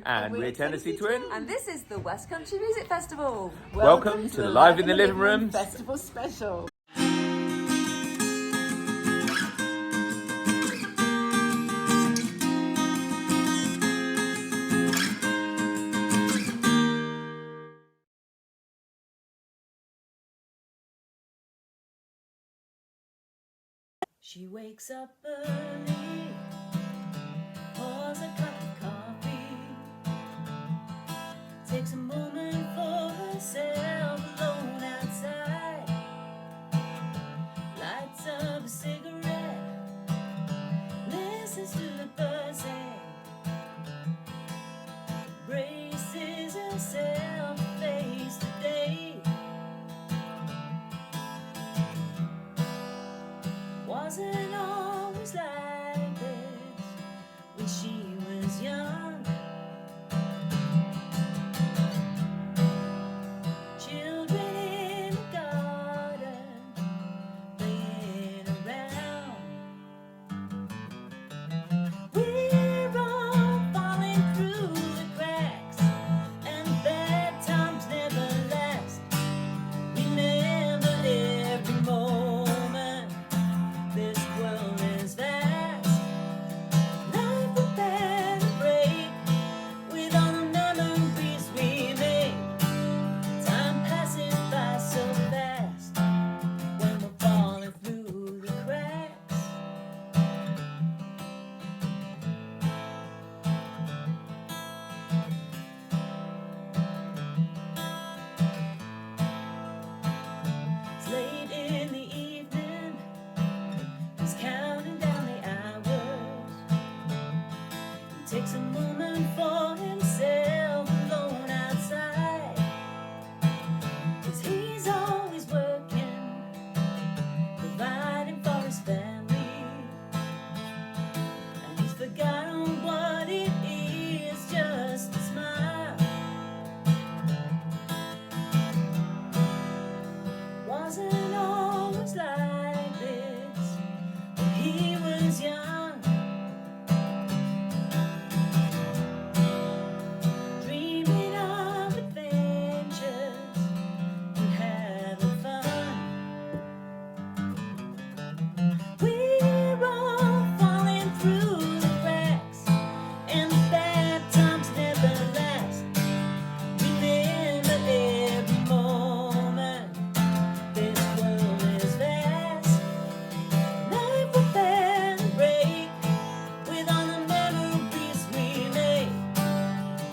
And we're Tennessee Twin. And this is the West Country Music Festival. Welcome to the Live in the Living Room Festival Special. She wakes up early, pours a cup of coffee, takes a moment for herself alone outside, lights up a cigarette, listens to the birds sing, braces herself to face the day. Wasn't always like this when she was young. Children in the garden playing around. We're all falling through the cracks, and bad times never last. Remember every moment. This world is vast. Life will bear a break with all the memories we make. Time passes by so fast when we're falling through the cracks. It's late in the evening. He's counting down the hours. He takes a moment for himself alone outside. 'Cause he's always working, providing for his family. And he's forgotten what it is just to smile. Wasn't always like this when he was young. Dreaming of adventures and having fun. We're all falling through the cracks, and the bad times never last. Remember every moment. This world is vast. Life will bear a break with all the memories we make.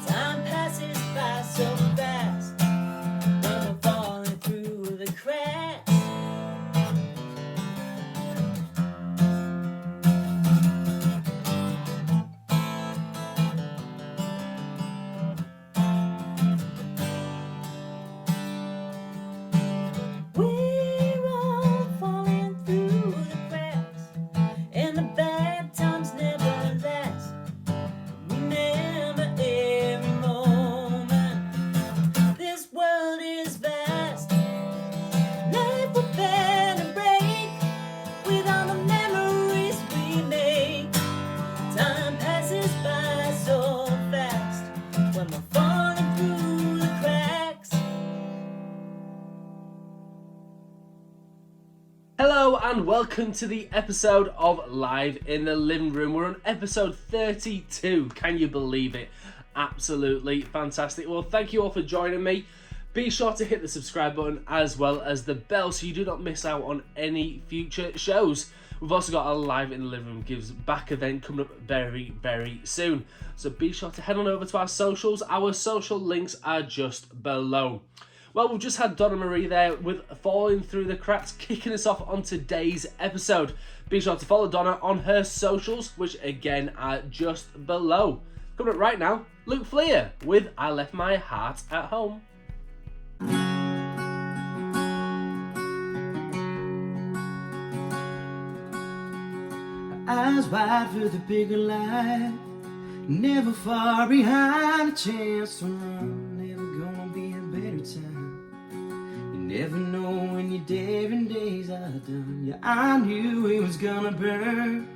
Time passes by so fast when we're falling through the cracks. We're all falling through the cracks, and the bad times never last. Remember every moment. This world is vast. Life will bear a break with all the memories we make. Time passes by so fast when we're falling through the cracks. Hello and welcome to the episode of Live in the Living Room. We're on episode 32. Can you believe it? Absolutely fantastic. Well, thank you all for joining me. Be sure to hit the subscribe button as well as the bell so you do not miss out on any future shows. We've also got our Live in the Living Room Gives Back event coming up very, very soon. So be sure to head on over to our socials. Our social links are just below. Well, we've just had Donna Marie there with Falling Through the Cracks, kicking us off on today's episode. Be sure to follow Donna on her socials, which again are just below. Coming up right now, Flear with I Left My Heart at Home. Eyes wide for the bigger life, never far behind a chance to run. Never gonna be a better time. You never know when your daring days are done. Yeah, I knew it was gonna burn.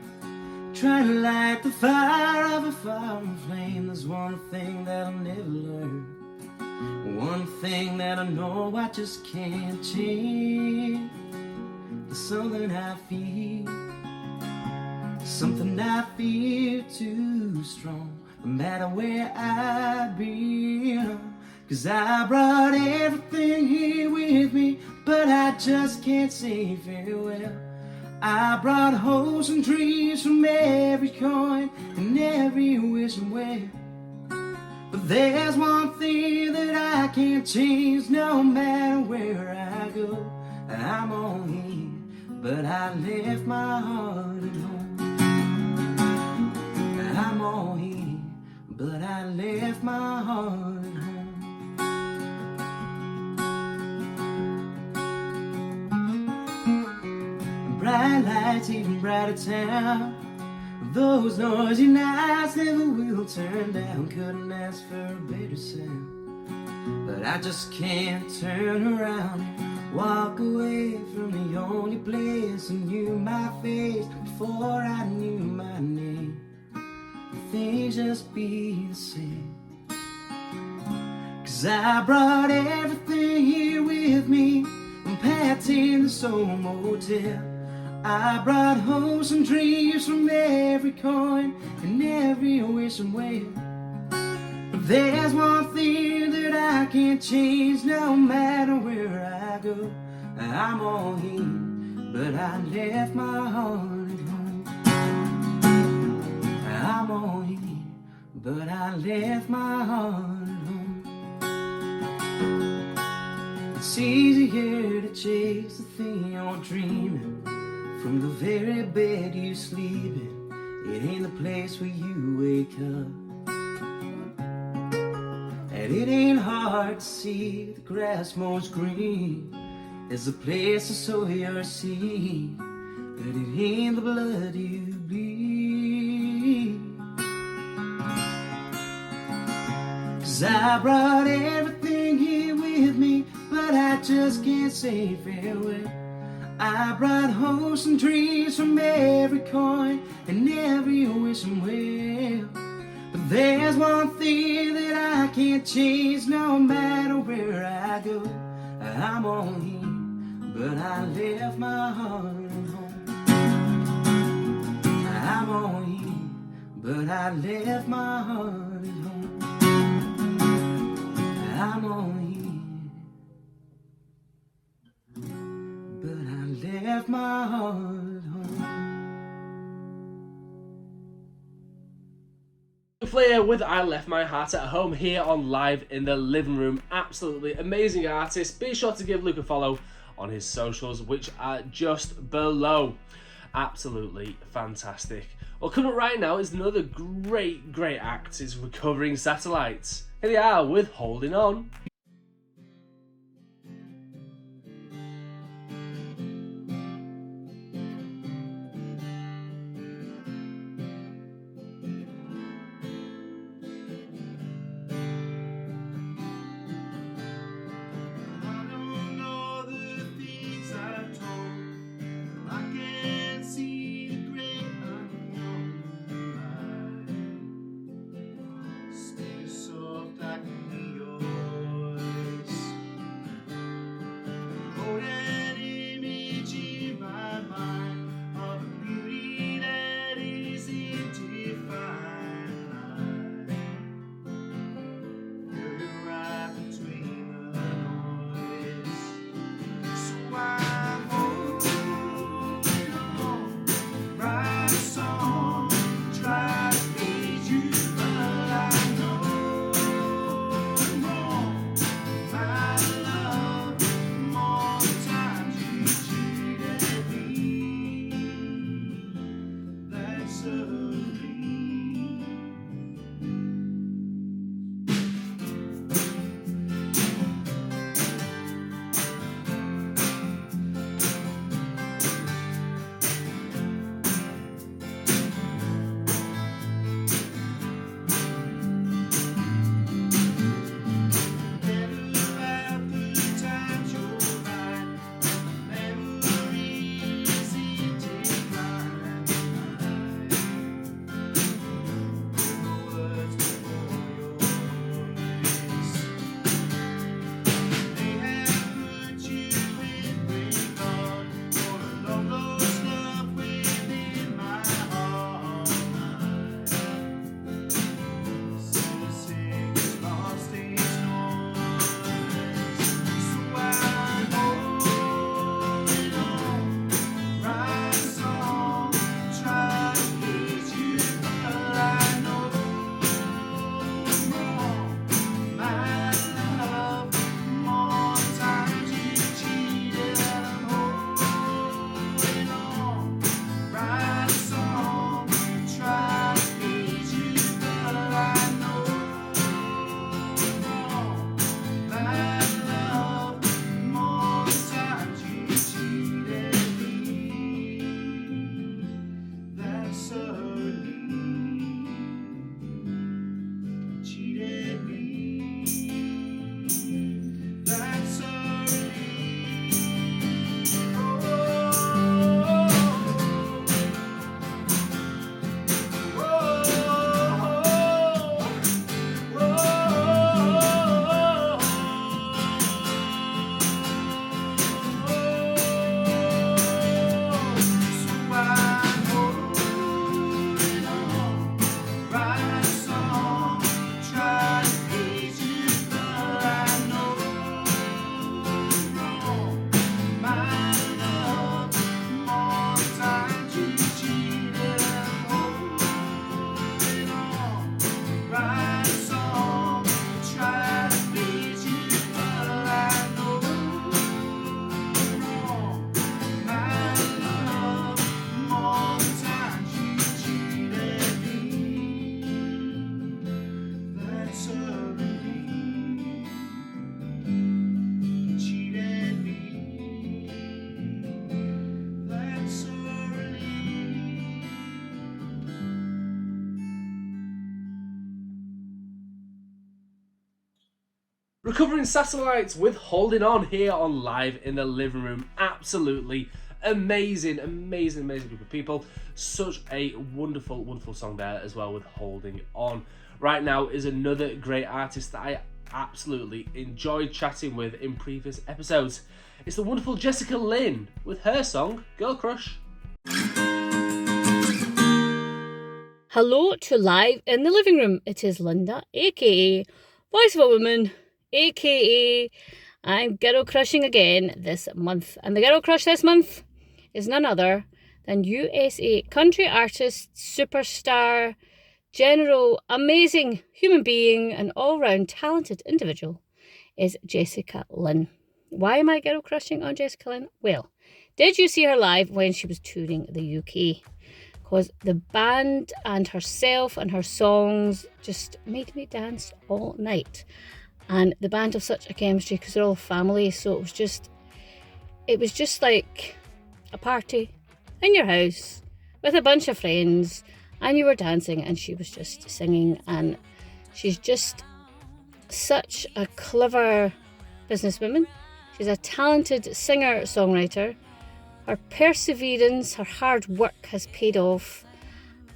Trying to light the fire of a a fire and flame, there's one thing that I'll never learn. One thing that I know I just can't change. There's something I feel, something I feel too strong, no matter where I've been. 'Cause I brought everything here with me, but I just can't say farewell. I brought hopes and dreams from every coin and every wishing well. But there's one thing that I can't change, no matter where I go. I'm on here, but I left my heart at home. I'm on here, but I left my heart at home. Bright lights, even brighter town. Those noisy nights never will turn down. Couldn't ask for a better sound. But I just can't turn around and walk away from the only place I knew my face before I knew my name. Things just be the same. 'Cause I brought everything here with me and packed in the soul motel. I brought hopes and dreams from every coin and every wishing well. But there's one thing that I can't change, no matter where I go. I'm all here, but I left my heart at home. I'm all here, but I left my heart at home. It's easier to chase the thing you're dreaming from the very bed you sleep in. It ain't the place where you wake up. And it ain't hard to see the grass most green. There's a place to sow your seed, but it ain't the blood you bleed. 'Cause I brought everything here with me, but I just can't say farewell. I brought hopes and dreams from every coin and every wishing well. But there's one thing that I can't change, no matter where I go. I'm on here, but I left my heart at home. I'm on here, but I left my heart at home. I'm on here, but I left my heart home. Flear with I Left My Heart at Home here on Live in the Living Room. Absolutely amazing artist. Be sure to give Luke a follow on his socials, which are just below. Absolutely fantastic. Well, coming up right now is another great act. It's Recovering Satellites. Here they are with Holding On. Stay soft, I can hear your Recovering Satellites with Holding On here on Live in the Living Room. Absolutely amazing group of people. Such a wonderful song there as well with Holding On. Right now is another great artist that I absolutely enjoyed chatting with in previous episodes. It's the wonderful Jessica Lynn with her song Girl Crush. Hello to Live in the Living Room. It is Linda, aka Voice of a Woman, aka I'm girl crushing again this month. And the girl crush this month is none other than USA country artist, superstar, general, amazing human being, and all-round talented individual is Jessica Lynn. Why am I girl crushing on Jessica Lynn? Well, did you see her live when she was touring the UK? Because the band and herself and her songs just made me dance all night. And the band have such a chemistry because they're all family, so it was just like a party in your house with a bunch of friends, and you were dancing and she was just singing. And she's just such a clever businesswoman. She's a talented singer-songwriter. Her perseverance, her hard work has paid off,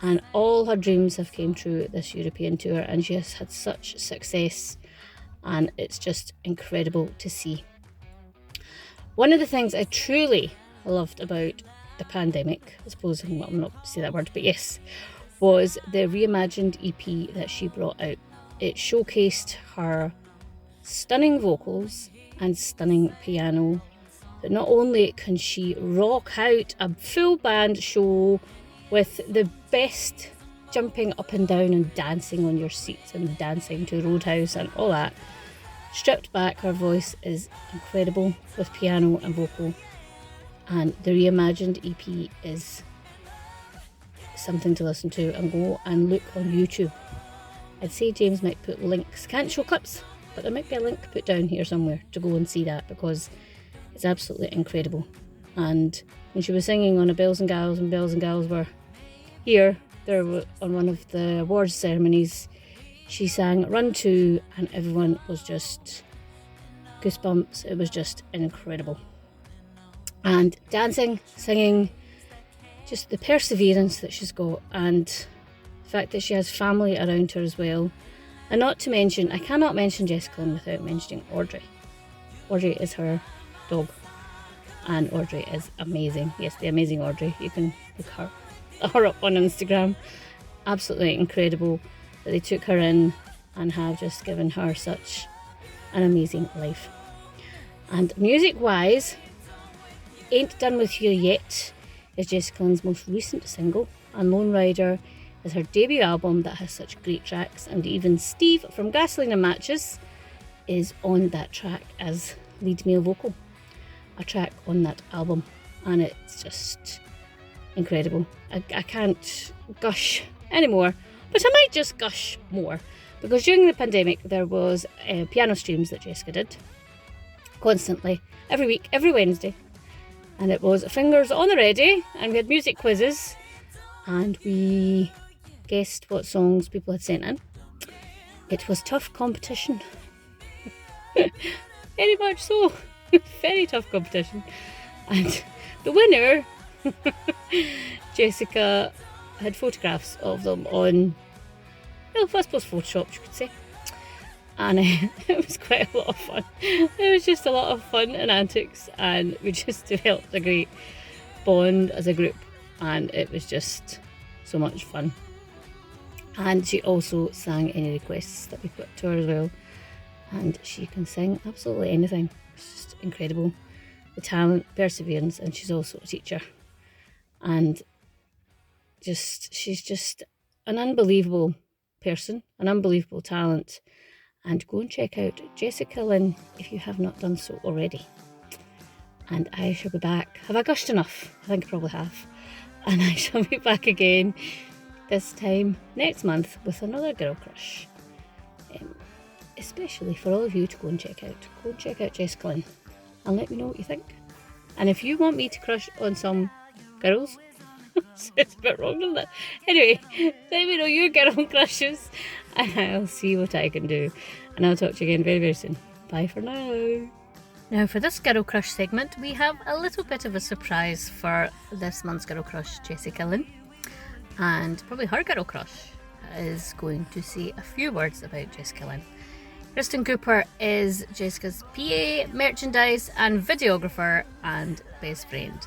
and all her dreams have came true this European tour, and she has had such success, and it's just incredible to see. One of the things I truly loved about the pandemic, I suppose, well, I'm not going to say that word, but yes, was the reimagined EP that she brought out. It showcased her stunning vocals and stunning piano. But not only can she rock out a full band show with the best jumping up and down and dancing on your seats and dancing to Roadhouse and all that, stripped back, her voice is incredible with piano and vocal. And the reimagined EP is something to listen to, and go and look on YouTube. I'd say James might put links, can't show clips, but there might be a link put down here somewhere to go and see that, because it's absolutely incredible. And when she was singing on a Bells and Gals, and Bells and Gals were here, there were on one of the awards ceremonies, she sang Run 2, and everyone was just goosebumps. It was just incredible. And dancing, singing, just the perseverance that she's got, and the fact that she has family around her as well. And not to mention, I cannot mention Jessica Lynn without mentioning Audrey. Audrey is her dog, and Audrey is amazing. Yes, the amazing Audrey. You can look her up on Instagram. Absolutely incredible that they took her in and have just given her such an amazing life. And music wise, Ain't Done With You Yet is Jessica Lynn's most recent single, and Lone Rider is her debut album that has such great tracks, and even Steve from Gasoline and Matches is on that track as lead male vocal, a track on that album, and it's just incredible. I can't gush anymore, but I might just gush more, because during the pandemic there was piano streams that Jessica did constantly, every week, every Wednesday, and it was Fingers on the Ready, and we had music quizzes, and we guessed what songs people had sent in. It was tough competition. Very much so. Very tough competition. And the winner, Jessica had photographs of them on, well, I suppose Photoshop, you could say. And it was quite a lot of fun. It was just a lot of fun and antics, and we just developed a great bond as a group, and it was just so much fun. And she also sang any requests that we put to her as well, and she can sing absolutely anything. It's just incredible, the talent, perseverance, and she's also a teacher, and she's just an unbelievable person, an unbelievable talent. And go and check out Jessica Lynn if you have not done so already. And I shall be back. Have I gushed enough? I think I probably have. And I shall be back again this time next month with another girl crush. Especially for all of you to go and check out. Go and check out Jessica Lynn and let me know what you think. And if you want me to crush on some girls, it's a bit wrong, doesn't it? Anyway, let me know your girl crushes, and I'll see what I can do. And I'll talk to you again very, very soon. Bye. Bye for now. Now for this Girl Crush segment, we have a little bit of a surprise for this month's Girl Crush, Jessica Lynn. And probably her Girl Crush is going to say a few words about Jessica Lynn. Kristen Cooper is Jessica's PA, merchandise and videographer and best friend.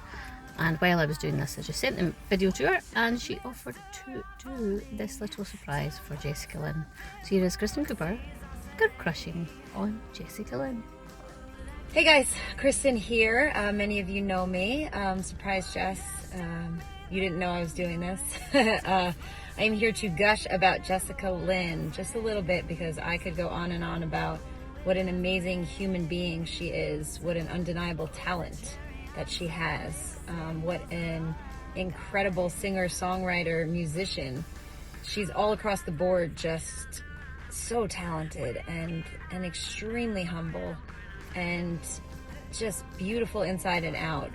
And while I was doing this, I just sent the video to her and she offered to do this little surprise for Jessica Lynn. So here is Kristen Cooper, Girl Crushing on Jessica Lynn. Hey guys, Kristen here. Many of you know me. Surprise Jess, you didn't know I was doing this. I am here to gush about Jessica Lynn just a little bit because I could go on and on about what an amazing human being she is, what an undeniable talent that she has, what an incredible singer, songwriter, musician. She's all across the board just so talented and extremely humble and just beautiful inside and out,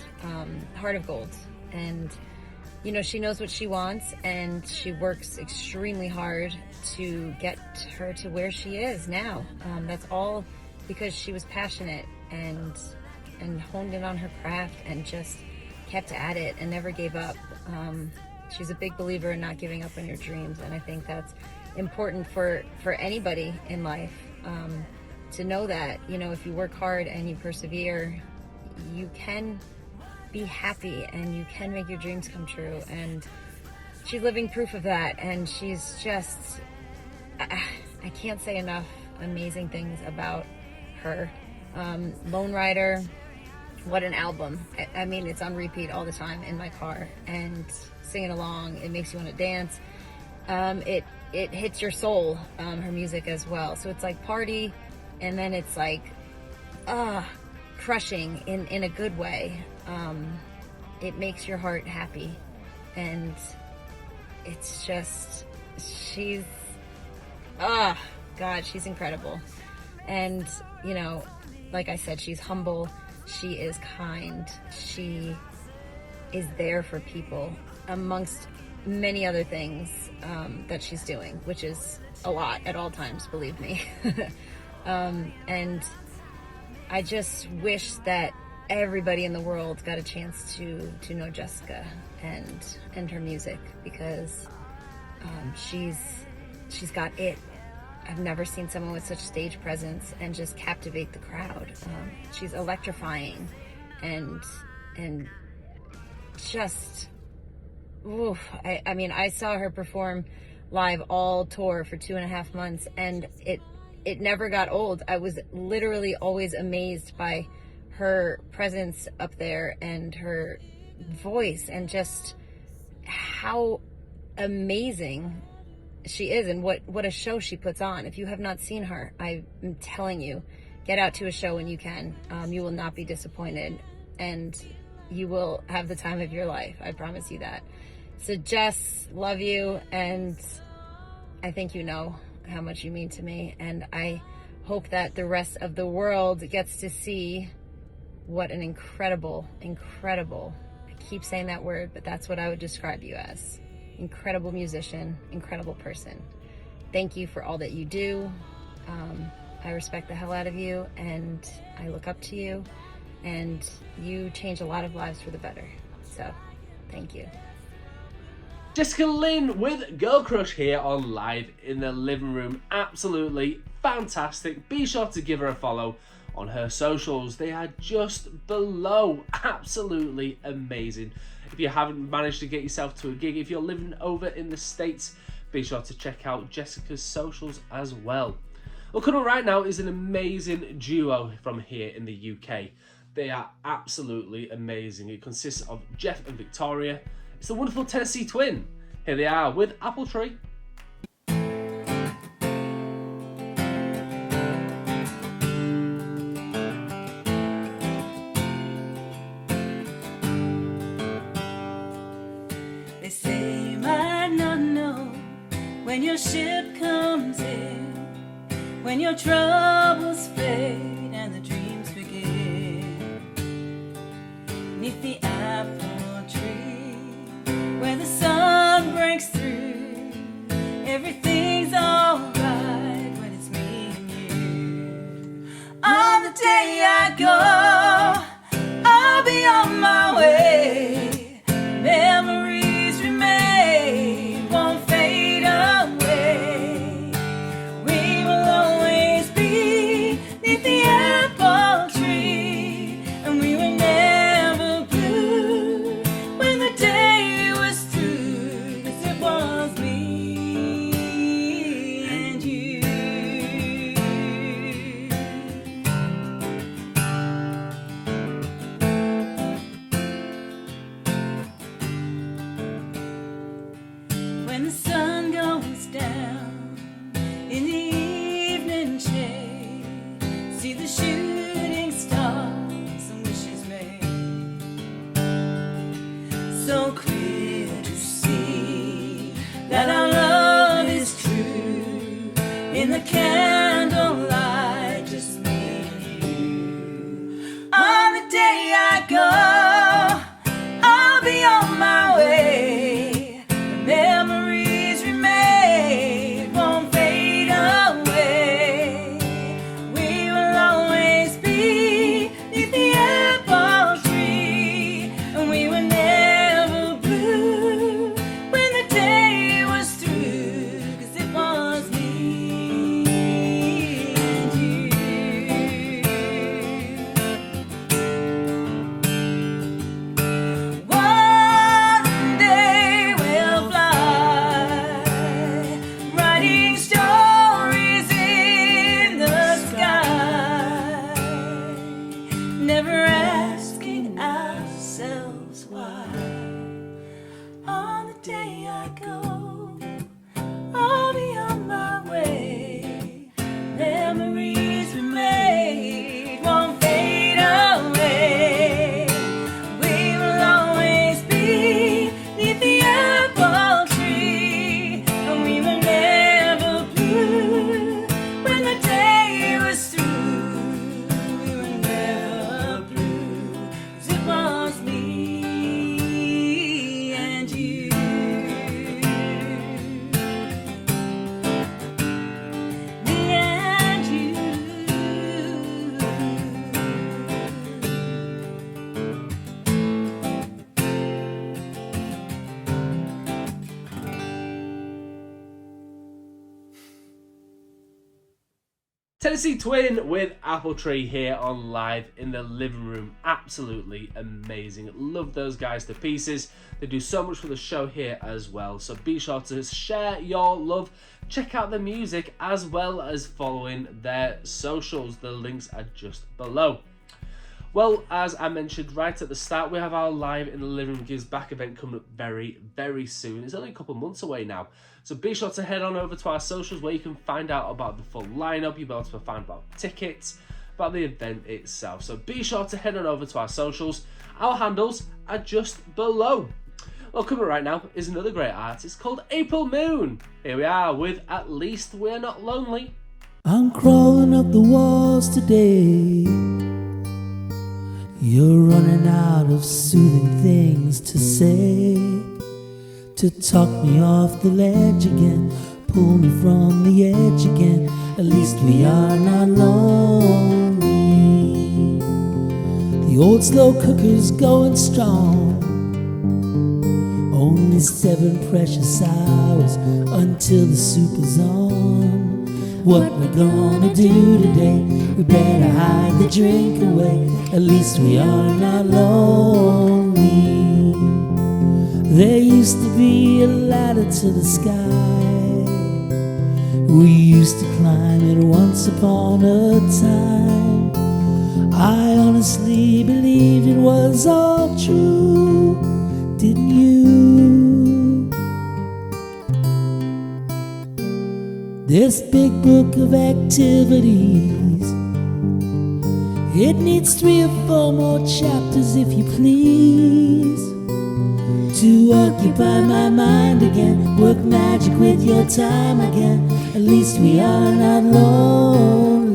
heart of gold. And you know, she knows what she wants and she works extremely hard to get her to where she is now. That's all because she was passionate and honed in on her craft and just kept at it and never gave up. She's a big believer in not giving up on your dreams, and I think that's important for anybody in life, to know that, you know, if you work hard and you persevere, you can be happy and you can make your dreams come true. And she's living proof of that, and she's just, I can't say enough amazing things about her. Lone Rider, what an album. I mean, it's on repeat all the time in my car and singing along. It makes you want to dance. It hits your soul, her music as well. So it's like party, and then it's like crushing in a good way. It makes your heart happy, and it's just, she's God, she's incredible. And you know, like I said, she's humble, she is kind, she is there for people, amongst many other things that she's doing, which is a lot at all times, believe me. And I just wish that everybody in the world got a chance to know Jessica and her music, because she's got it. I've never seen someone with such stage presence and just captivate the crowd. She's electrifying and just, oof. I mean, I saw her perform live all tour for 2.5 months, and it never got old. I was literally always amazed by her presence up there and her voice and just how amazing she is, and what a show she puts on. If you have not seen her, I'm telling you, get out to a show when you can. You will not be disappointed, and you will have the time of your life. I promise you that. So Jess, love you, and I think you know how much you mean to me, and I hope that the rest of the world gets to see what an incredible, I keep saying that word, but that's what I would describe you as. Incredible musician, incredible person. Thank you for all that you do. I respect the hell out of you, and I look up to you, and you change a lot of lives for the better. So, thank you. Jessica Lynn with Girl Crush here on Live in the Living Room. Absolutely fantastic. Be sure to give her a follow on her socials. They are just below. Absolutely amazing. If you haven't managed to get yourself to a gig, if you're living over in the States, be sure to check out Jessica's socials as well. Well, coming up right now is an amazing duo from here in the UK. They are absolutely amazing. It consists of Jeff and Victoria. It's the wonderful Tennessee Twin. Here they are with Apple Tree. They say you might not know when your ship comes in, when your troubles fade and the dreams begin. 'Neath the apple tree, where the sun breaks through, everything's alright when it's me and you. Tennessee Twin with Apple Tree here on Live in the Living Room. Absolutely amazing. Love those guys to pieces. They do so much for the show here as well. So be sure to share your love. Check out their music as well as following their socials. The links are just below. Well, as I mentioned right at the start, we have our Live in the Living Room Gives Back event coming up very, very soon. It's only a couple months away now. So be sure to head on over to our socials where you can find out about the full lineup. You'll be able to find about tickets, about the event itself. So be sure to head on over to our socials. Our handles are just below. Well, coming right now is another great artist called April Moon. Here we are with At Least We're Not Lonely. I'm crawling up the walls today. You're running out of soothing things to say, to talk me off the ledge again, pull me from the edge again. At least we are not lonely. The old slow cooker's going strong. Only 7 precious hours until the soup is on. What we're gonna do today, we better hide the drink away. At least we are not lonely. There used to be a ladder to the sky. We used to climb it once upon a time. I honestly believed it was all true, didn't you? This big book of activities, it needs 3 or 4 more chapters if you please, to occupy my mind again, work magic with your time again. At least we are not lonely.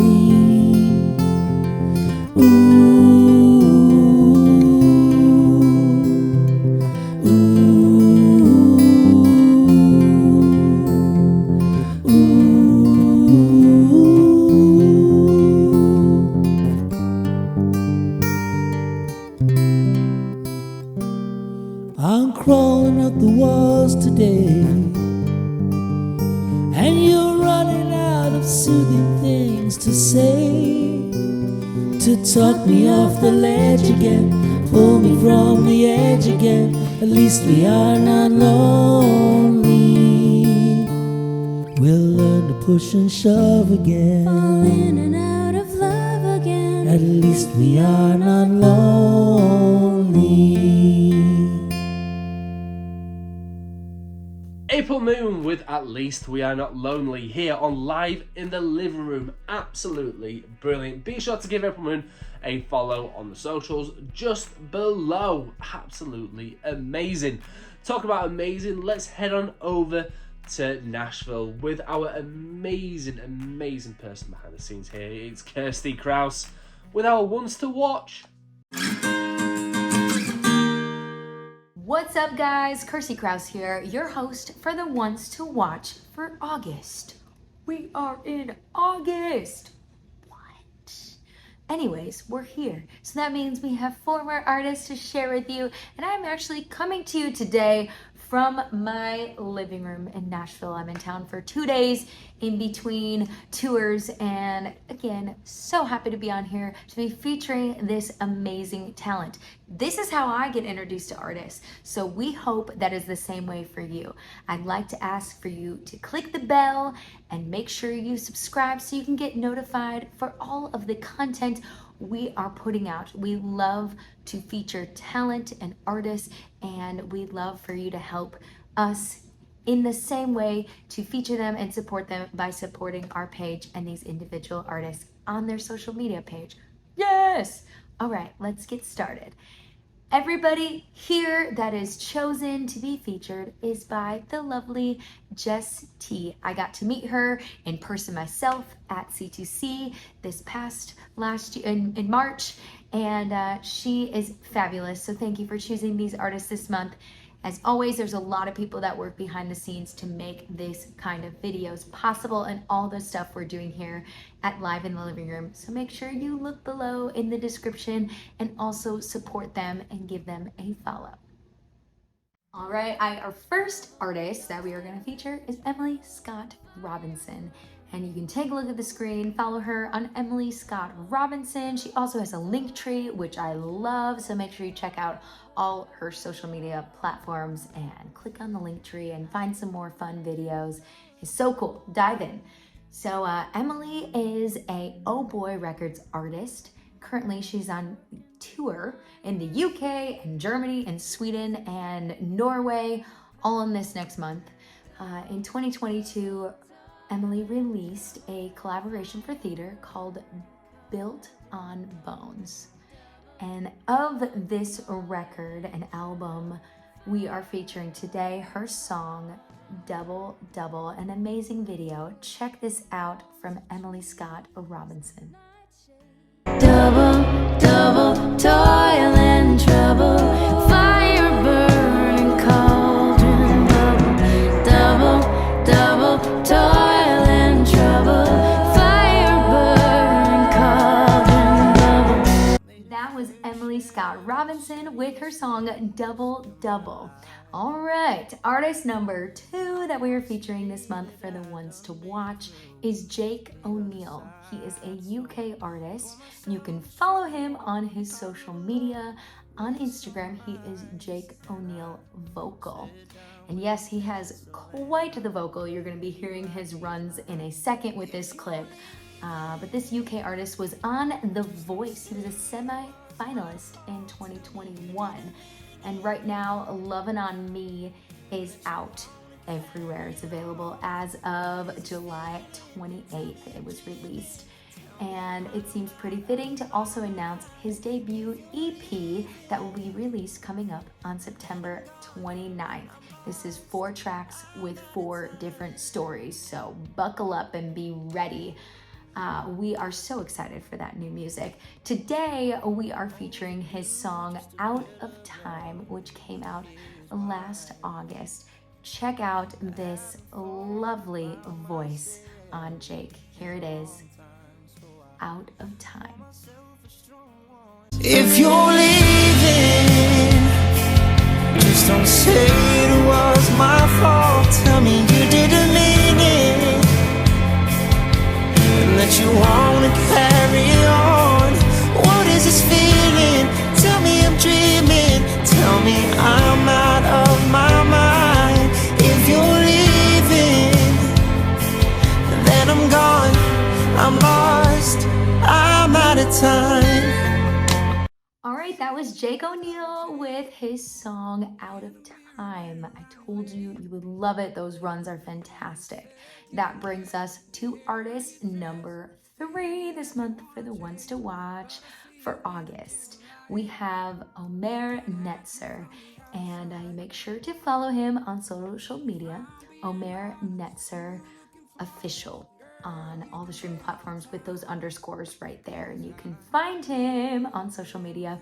I'm crawling up the walls today, and you're running out of soothing things to say, to talk me off the ledge again, pull me from the edge again. At least we are not lonely. We'll learn to push and shove again, Fall in and out of love again. at least we are not lonely. April Moon with At Least We Are Not Lonely here on Live in the Living Room. Absolutely brilliant. Be sure to give April Moon a follow on the socials just below. Absolutely amazing. Talk about amazing, let's head on over to Nashville with our amazing person behind the scenes here. It's Kirsty Krause with our Ones to Watch. What's up, guys? Kirsty Krause here, your host for the Ones to Watch for August. We are in August. What? Anyways, we're here. So that means we have 4 more artists to share with you, and I'm actually coming to you today from my living room in Nashville. I'm in town for 2 days in between tours, and again, so happy to be on here to be featuring this amazing talent. This is how I get introduced to artists, so we hope that is the same way for you. I'd like to ask for you to click the bell and make sure you subscribe so you can get notified for all of the content we are putting out. We love to feature talent and artists, and we love for you to help us in the same way to feature them and support them by supporting our page and these individual artists on their social media page. Yes! All right, let's get started. Everybody here that is chosen to be featured is by the lovely Jess T. I got to meet her in person myself at C2C this past last year in March, and she is fabulous. So thank you for choosing these artists this month. As always, there's a lot of people that work behind the scenes to make this kind of videos possible and all the stuff we're doing here at Live in the Living Room. So make sure you look below in the description and also support them and give them a follow. All right, our first artist that we are going to feature is Emily Scott Robinson. And you can take a look at the screen, follow her on Emily Scott Robinson. She also has a link tree, which I love. So make sure you check out all her social media platforms and click on the link tree and find some more fun videos. It's so cool. Dive in. So Emily is a Oh Boy Records artist. Currently, she's on tour in the UK and Germany and Sweden and Norway, all in this next month. In 2022, Emily released a collaboration for theater called Built on Bones. And of this record and album, we are featuring today her song, Double Double, an amazing video. Check this out from Emily Scott Robinson. Double, double, toil and trouble, fire burning cauldron. Double, double, double, toil and trouble, fire burning cauldron. Double. That was Emily Scott Robinson with her song Double Double. All right, artist number 2 that we are featuring this month for the ones to watch is Jake O'Neill. He is a UK artist. You can follow him on his social media. On Instagram, he is Jake O'Neill Vocal. And yes, he has quite the vocal. You're going to be hearing his runs in a second with this clip. But this UK artist was on The Voice. He was a semi-finalist in 2021. And right now, Lovin' On Me is out everywhere. It's available as of July 28th. It was released. And it seems pretty fitting to also announce his debut EP that will be released coming up on September 29th. This is 4 tracks with 4 different stories, so buckle up and be ready. We are so excited for that new music. Today, we are featuring his song Out of Time, which came out last August. Check out this lovely voice on Jake. Here it is, Out of Time. If you're leaving, just don't say it was my fault. Tell me you didn't mean it, and that you wanna carry on. What is this feeling? Tell me I'm dreaming. Tell me I'm out of my mind. If you're leaving, then I'm gone. I'm lost. I'm out of time. All right, that was Jake O'Neill with his song Out of Time. I told you you would love it. Those runs are fantastic. That brings us to artist number 3 this month for the ones to watch for August. We have Omer Netzer, and you make sure to follow him on social media, Omer Netzer Official, on all the streaming platforms with those underscores right there, and you can find him on social media.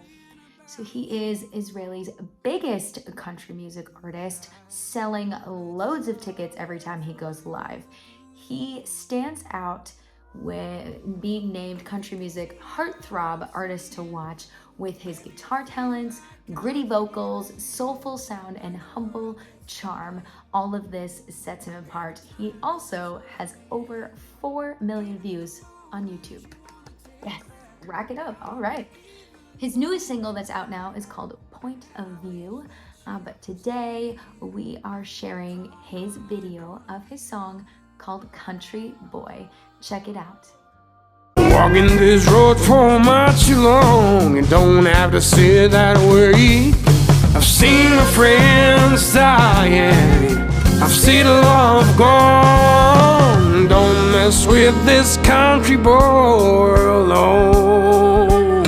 So he is Israel's biggest country music artist, selling loads of tickets every time he goes live. He stands out with being named country music heartthrob artist to watch with his guitar talents, gritty vocals, soulful sound, and humble charm. All of this sets him apart. He also has over 4 million views on YouTube. Yes, rack it up. All right. His newest single that's out now is called Point of View. But today we are sharing his video of his song called Country Boy. Check it out. Walking this road for much too long, and don't have to say that way. I've seen my friends dying, I've seen love gone. Don't mess with this country boy alone.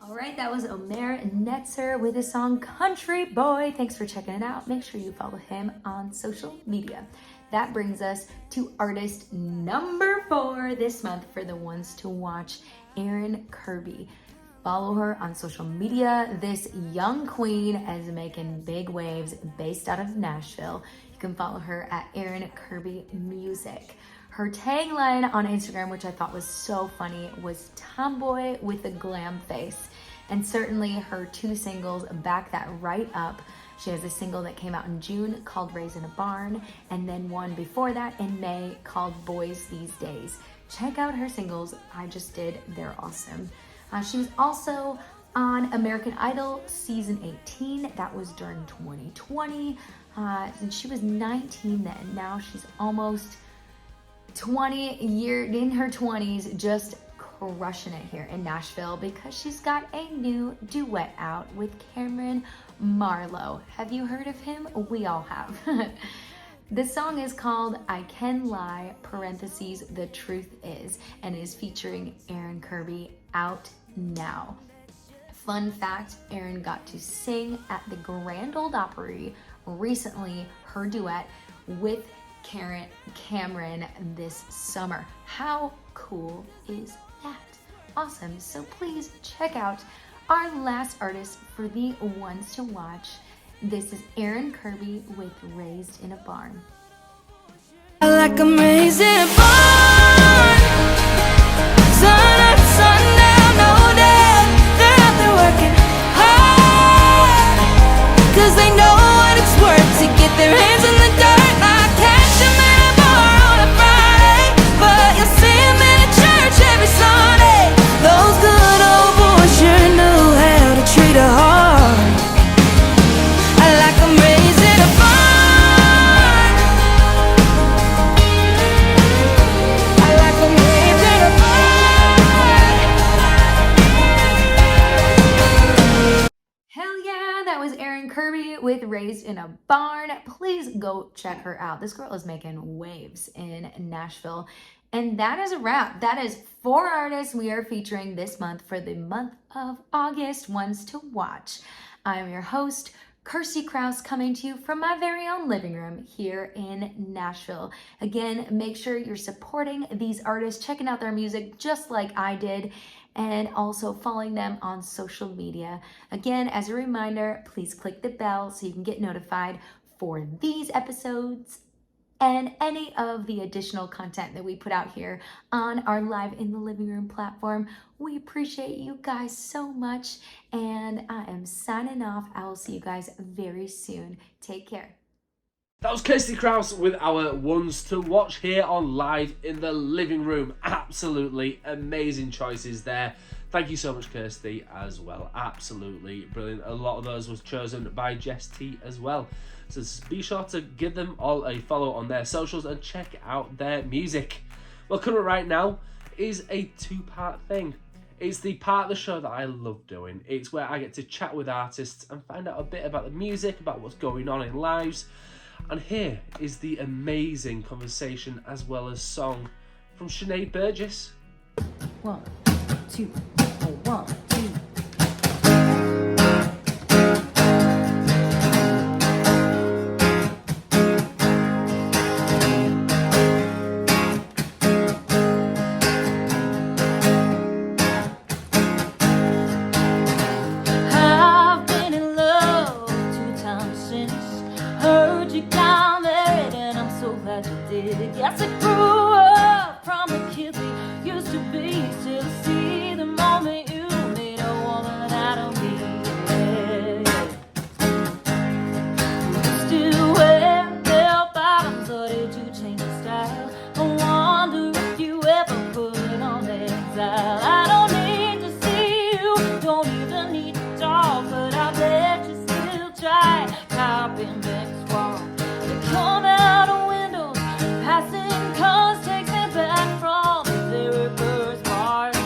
Alright, that was Omer Netzer with his song Country Boy. Thanks for checking it out. Make sure you follow him on social media. That brings us to artist number 4 this month for the ones to watch, Erin Kirby. Follow her on social media. This young queen is making big waves based out of Nashville. You can follow her at Erin Kirby Music. Her tagline on Instagram, which I thought was so funny, was tomboy with a glam face. and certainly her 2 singles back that right up. She has a single that came out in June called Raised in a Barn, and then one before that in May called Boys These Days. Check out her singles. I just did. They're awesome. She was also on American Idol season 18. That was during 2020. And she was 19 then. Now she's almost 20 years in her 20s, just crushing it here in Nashville because she's got a new duet out with Cameron Marlowe. Have you heard of him? We all have. The song is called I Can Lie, parentheses, The Truth Is, and is featuring Aaron Kirby, out now. Fun fact, Aaron got to sing at the Grand Ole Opry recently, her duet with Cameron this summer. How cool is that? Awesome. So please check out our last artist for the ones to watch. This is Aaron Kirby with Raised in a Barn. I like 'em raised in a barn. Sun up, sundown, no doubt. They're out there working hard, 'cause they know what it's worth to get their hands in the dirt. I catch 'em in a bar on a Friday, but you'll see 'em in a church every Sunday. Those good old boys sure know how to treat a heart. I like 'em raised in a barn. I like 'em raised in a barn. Hell yeah, that was Aaron Kirby with Raised in a Barn. Please go check her out. This girl is making waves in Nashville. And that is a wrap. That is 4 artists we are featuring this month for the month of August, ones to watch. I'm your host, Kirsty Krause, coming to you from my very own living room here in Nashville. Again, make sure you're supporting these artists, checking out their music just like I did, and also following them on social media. Again, as a reminder, please click the bell so you can get notified for these episodes and any of the additional content that we put out here on our Live in the Living Room platform. We appreciate you guys so much, and I am signing off. I will see you guys very soon. Take care. That was Kirsty Krause with our ones to watch here on Live in the Living Room. Absolutely amazing choices there. Thank you so much, Kirsty, as well. Absolutely brilliant. A lot of those was chosen by Jess T as well. So be sure to give them all a follow on their socials and check out their music. Well, coming right now is a 2-part thing. It's the part of the show that I love doing. It's where I get to chat with artists and find out a bit about the music, about what's going on in lives. And here is the amazing conversation as well as song from Sinead Burgess. 1, 2, 1, 2. I've been in love 2 times since. Heard you got married and I'm so glad you did. Guess I grew up from the kid we used to be. Still see the moment you made a woman out of me. You still wear bell bottoms or did you change your style? I wonder if you ever put on exile. I don't need to see you, don't even need to talk, but I bet you still try. Copying back swamp, they come out of windows, passing cars takes me back from the very first part.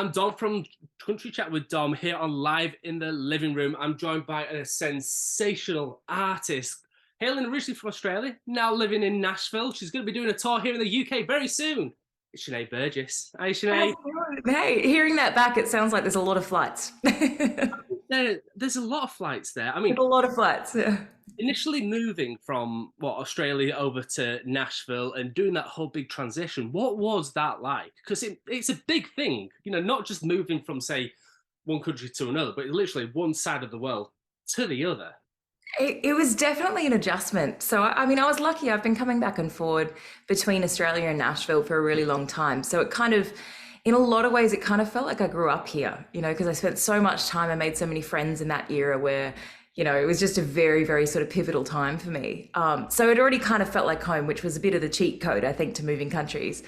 I'm Dom from Country Chat with Dom here on Live in the Living Room. I'm joined by a sensational artist, hailing originally from Australia, now living in Nashville. She's going to be doing a tour here in the UK very soon. It's Sinead Burgess. Hi, Sinead. Hey, hearing that back, it sounds like there's a lot of flights. There's a lot of flights there. I mean, a lot of flights. Yeah. Initially moving from Australia over to Nashville and doing that whole big transition, what was that like? Because it's a big thing, you know, not just moving from, say, one country to another, but literally one side of the world to the other. It was definitely an adjustment. So, I mean, I was lucky. I've been coming back and forward between Australia and Nashville for a really long time. So it kind of, in a lot of ways, it kind of felt like I grew up here, you know, because I spent so much time. I made so many friends in that era where, you know, it was just a very, very sort of pivotal time for me. So it already kind of felt like home, which was a bit of the cheat code, I think, to moving countries.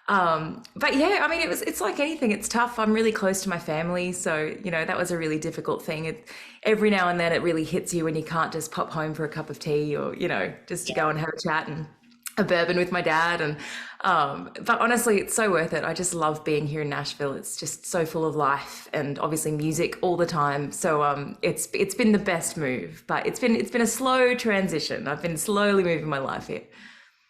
But yeah, I mean, it's like anything. It's tough. I'm really close to my family. So, you know, that was a really difficult thing. Every now and then it really hits you when you can't just pop home for a cup of tea or, you know, just to go and have a chat and a bourbon with my dad. And but honestly, it's so worth it. I just love being here in Nashville. It's just so full of life and obviously music all the time. So it's been the best move, but it's been a slow transition. I've been slowly moving my life here.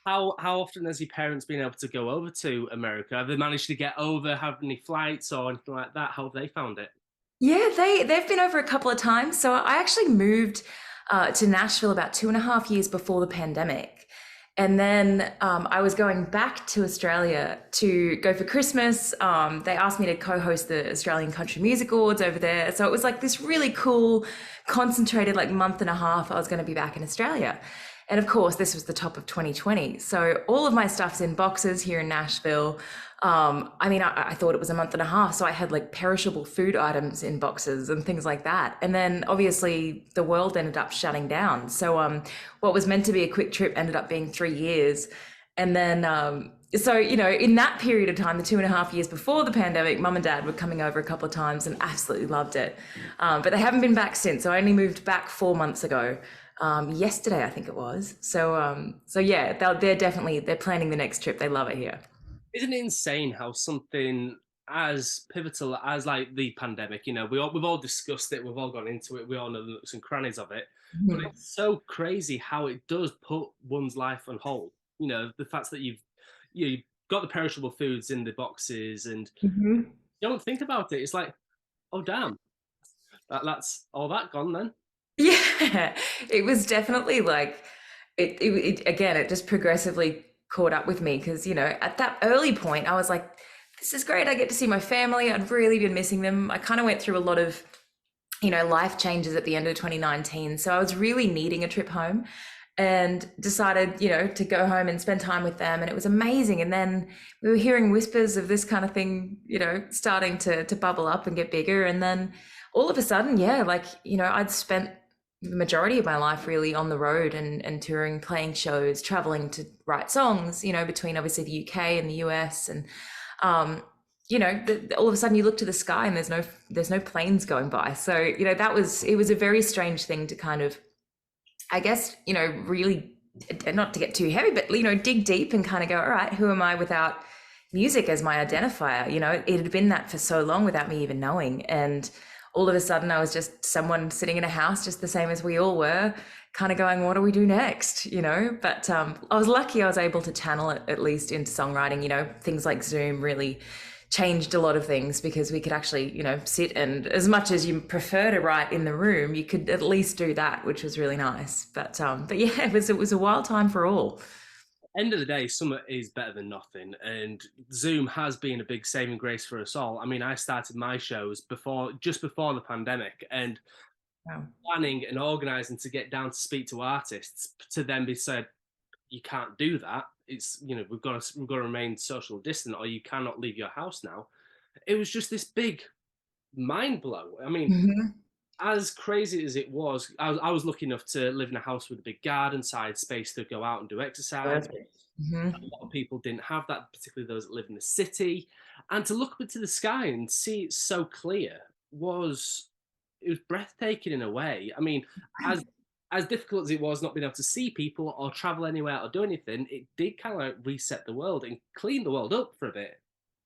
How often has your parents been able to go over to America? Have they managed to get over, have any flights or anything like that? How have they found it? Yeah, they've been over a couple of times. So I actually moved to Nashville about 2.5 years before the pandemic. And then I was going back to Australia to go for Christmas. They asked me to co-host the Australian Country Music Awards over there. So it was like this really cool, concentrated like month and a half I was going to be back in Australia. And of course, this was the top of 2020. So all of my stuff's in boxes here in Nashville. I mean, I thought it was a month and a half. So I had like perishable food items in boxes and things like that. And then obviously the world ended up shutting down. So what was meant to be a quick trip ended up being 3 years. And then, so, you know, in that period of time, the 2.5 years before the pandemic, mum and dad were coming over a couple of times and absolutely loved it. But they haven't been back since. So I only moved back 4 months ago. Yesterday, I think it was. So yeah, they're planning the next trip. They love it here. Isn't it insane how something as pivotal as like the pandemic, you know, we've all discussed it, we've all gone into it, we all know the nooks and crannies of it, but it's so crazy how it does put one's life on hold. You know, the fact that you've got the perishable foods in the boxes and you don't think about it. It's like, oh damn, that's all that gone then. Yeah, it was definitely like it just progressively caught up with me because, you know, at that early point, I was like, this is great. I get to see my family. I'd really been missing them. I kind of went through a lot of, you know, life changes at the end of 2019. So I was really needing a trip home and decided, you know, to go home and spend time with them. And it was amazing. And then we were hearing whispers of this kind of thing, you know, starting to bubble up and get bigger. And then all of a sudden, yeah, like, you know, I'd spent the majority of my life really on the road and touring, playing shows, traveling to write songs, you know, between obviously the UK and the US. And, you know, all of a sudden you look to the sky and there's no planes going by. So, you know, it was a very strange thing to kind of, I guess, you know, really, not to get too heavy, but, you know, dig deep and kind of go, all right, who am I without music as my identifier? You know, it had been that for so long without me even knowing. And all of a sudden I was just someone sitting in a house, just the same as we all were, kind of going, what do we do next? You know, but I was lucky I was able to channel it at least into songwriting. You know, things like Zoom really changed a lot of things because we could actually, you know, sit and as much as you prefer to write in the room, you could at least do that, which was really nice. But yeah, it was a wild time for all. End of the day, summer is better than nothing, and Zoom has been a big saving grace for us all. I mean, I started my shows just before the pandemic, and planning and organising to get down to speak to artists, to then be said, you can't do that. It's, you know, we've got to remain social distant, or you cannot leave your house now. It was just this big mind blow. I mean, as crazy as it was, I was lucky enough to live in a house with a big garden side space to go out and do exercise. A lot of people didn't have that, particularly those that live in the city. And to look up into the sky and see it so clear was breathtaking in a way. I mean, as difficult as it was not being able to see people or travel anywhere or do anything, it did kind of like reset the world and clean the world up for a bit.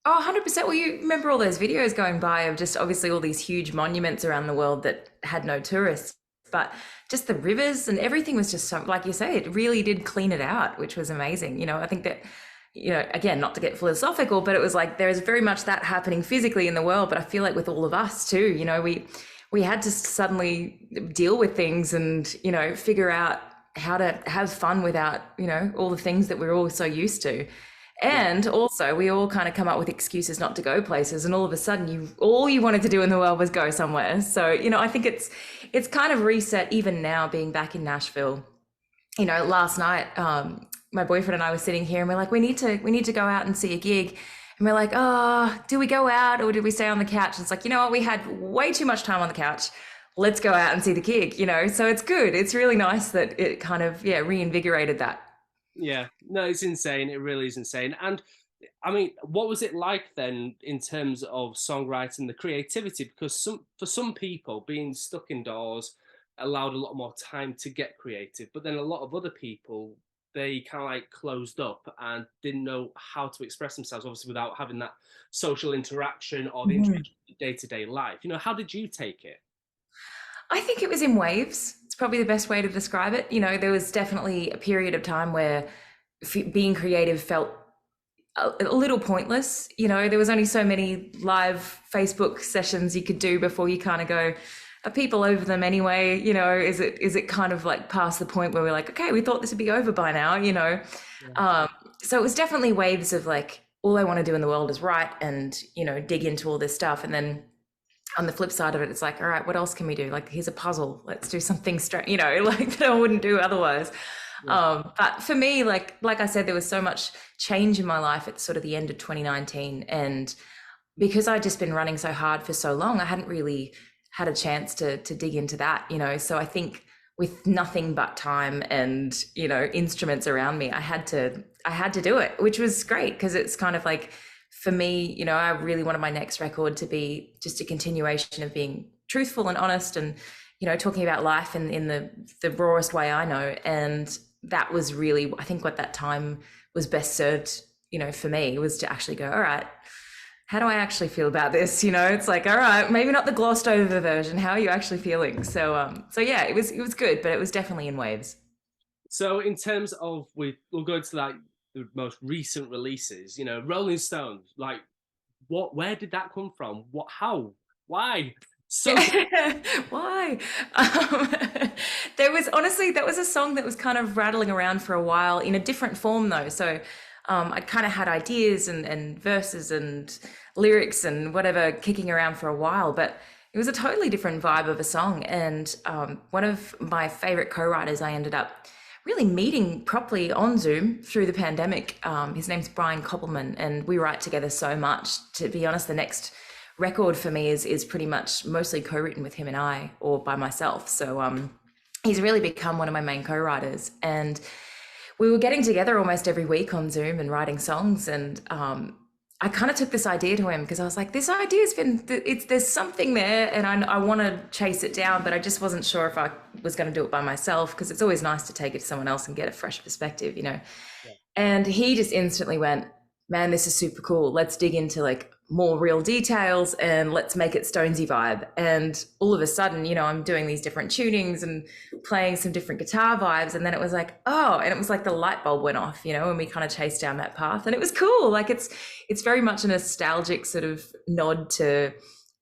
Oh, 100%. Well, you remember all those videos going by of just obviously all these huge monuments around the world that had no tourists, but just the rivers and everything was just so, like you say, it really did clean it out, which was amazing. You know, I think that, you know, again, not to get philosophical, but it was like there is very much that happening physically in the world. But I feel like with all of us too, you know, we had to suddenly deal with things and, you know, figure out how to have fun without, you know, all the things that we're all so used to. And also we all kind of come up with excuses not to go places, and all of a sudden all you wanted to do in the world was go somewhere. So, you know, I think it's kind of reset even now being back in Nashville. You know, last night, my boyfriend and I were sitting here and we're like, we need to go out and see a gig. And we're like, oh, do we go out or do we stay on the couch? And it's like, you know what, we had way too much time on the couch. Let's go out and see the gig, you know? So it's good. It's really nice that it kind of, reinvigorated that. Yeah, no, it's insane. It really is insane. And I mean, what was it like then in terms of songwriting, the creativity? Because for some people, being stuck indoors allowed a lot more time to get creative. But then a lot of other people, they kind of like closed up and didn't know how to express themselves, obviously without having that social interaction or the interaction of day-to-day life. You know, how did you take it? I think it was in waves. It's probably the best way to describe it. You know, there was definitely a period of time where being creative felt a little pointless. You know, there was only so many live Facebook sessions you could do before you kind of go, are people over them anyway? You know, is it kind of like past the point where we're like, okay, we thought this would be over by now, you know? Yeah. So it was definitely waves of like, all I want to do in the world is write and, you know, dig into all this stuff. And then on the flip side of it, it's like, all right, what else can we do? Like, here's a puzzle. Let's do something straight, you know, like that I wouldn't do otherwise. Yeah. But for me, like I said, there was so much change in my life at sort of the end of 2019. And because I'd just been running so hard for so long, I hadn't really had a chance to dig into that, you know? So I think with nothing but time and, you know, instruments around me, I had to do it, which was great because it's kind of like, for me, you know, I really wanted my next record to be just a continuation of being truthful and honest and, you know, talking about life in the rawest way I know. And that was really, I think, what that time was best served, you know, for me, was to actually go, all right, how do I actually feel about this? You know, it's like, all right, maybe not the glossed over version. How are you actually feeling? So yeah, it was good, but it was definitely in waves. So in terms of, we'll go into like the most recent releases, you know, Rolling Stones, like where did that come from? How, why? So why? That was a song that was kind of rattling around for a while in a different form though. So I kind of had ideas and verses and lyrics and whatever kicking around for a while, but it was a totally different vibe of a song. And one of my favorite co-writers I ended up really meeting properly on Zoom through the pandemic. His name's Brian Koppelman, and we write together so much. To be honest, the next record for me is pretty much mostly co-written with him and I, or by myself. So he's really become one of my main co-writers. And we were getting together almost every week on Zoom and writing songs. And I kind of took this idea to him because I was like, this idea's there's something there and I want to chase it down, but I just wasn't sure if I was going to do it by myself, because it's always nice to take it to someone else and get a fresh perspective, you know? Yeah. And he just instantly went, man, this is super cool. Let's dig into like more real details and let's make it Stonesy vibe. And all of a sudden, you know, I'm doing these different tunings and playing some different guitar vibes. And then it was like, oh, and it was like the light bulb went off, you know, and we kind of chased down that path. And it was cool. Like it's very much a nostalgic sort of nod to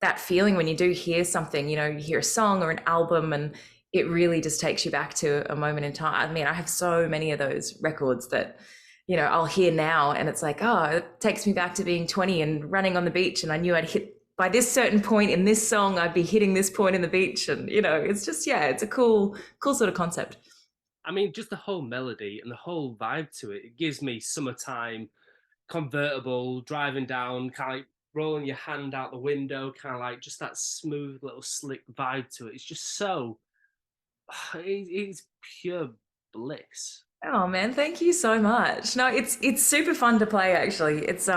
that feeling when you do hear something, you know, you hear a song or an album and it really just takes you back to a moment in time. I mean, I have so many of those records that, you know, I'll hear now and it's like, oh, it takes me back to being 20 and running on the beach. And I knew I'd hit by this certain point in this song, I'd be hitting this point in the beach. And, you know, it's just, yeah, it's a cool sort of concept. I mean, just the whole melody and the whole vibe to it, it gives me summertime, convertible, driving down, kind of like rolling your hand out the window, kind of like just that smooth little slick vibe to it. It's just so, it's pure bliss. Oh man, thank you so much. No, it's super fun to play actually. It's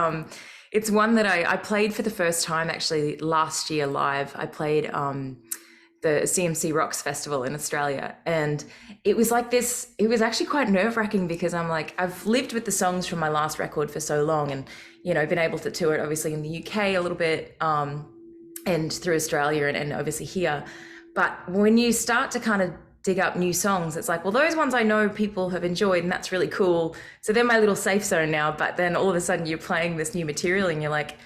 one that I played for the first time actually last year live. I played the CMC Rocks Festival in Australia. And it was like this, it was actually quite nerve-wracking because I'm like, I've lived with the songs from my last record for so long and, you know, been able to tour it obviously in the UK a little bit, and through Australia and obviously here. But when you start to kind of dig up new songs, it's like, well, those ones I know people have enjoyed and that's really cool. So they're my little safe zone now. But then all of a sudden you're playing this new material and you're like,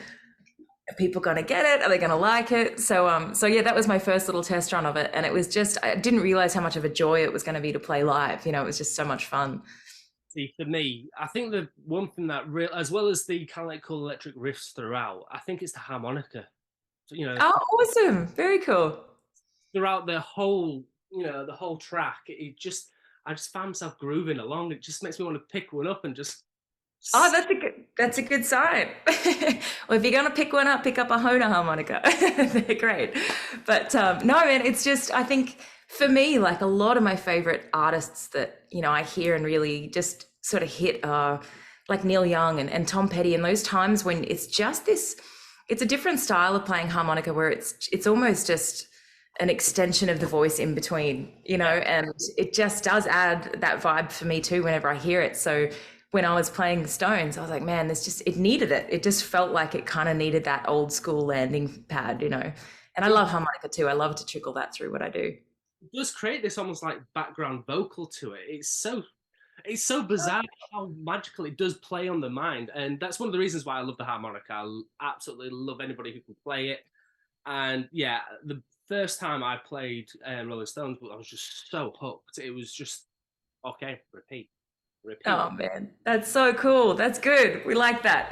are people going to get it? Are they going to like it? So yeah, that was my first little test run of it. And it was just, I didn't realize how much of a joy it was going to be to play live. You know, it was just so much fun. See, for me, I think the one thing that as well as the kind of like cool electric riffs throughout, I think it's the harmonica. So, you know, oh, awesome. Very cool. Throughout the whole, you know, the whole track, I just found myself grooving along. It just makes me want to pick one up and just. Oh, that's a good sign. Well, if you're going to pick one up, pick up a Holdin harmonica. They're great. But no, man, it's just, I think for me, like a lot of my favorite artists that, you know, I hear and really just sort of hit are like Neil Young and Tom Petty, and those times when it's just this, it's a different style of playing harmonica where it's almost just an extension of the voice in between, you know, and it just does add that vibe for me too whenever I hear it. So when I was playing the Stones, I was like, man, it needed it. It just felt like it kind of needed that old school landing pad, you know. And I love harmonica too. I love to trickle that through what I do. It does create this almost like background vocal to it. It's so bizarre how magical it does play on the mind. And that's one of the reasons why I love the harmonica. I absolutely love anybody who can play it. And yeah, the first time I played Rolling Stones, I was just so hooked. It was just, okay, repeat. Oh man, that's so cool. That's good. We like that.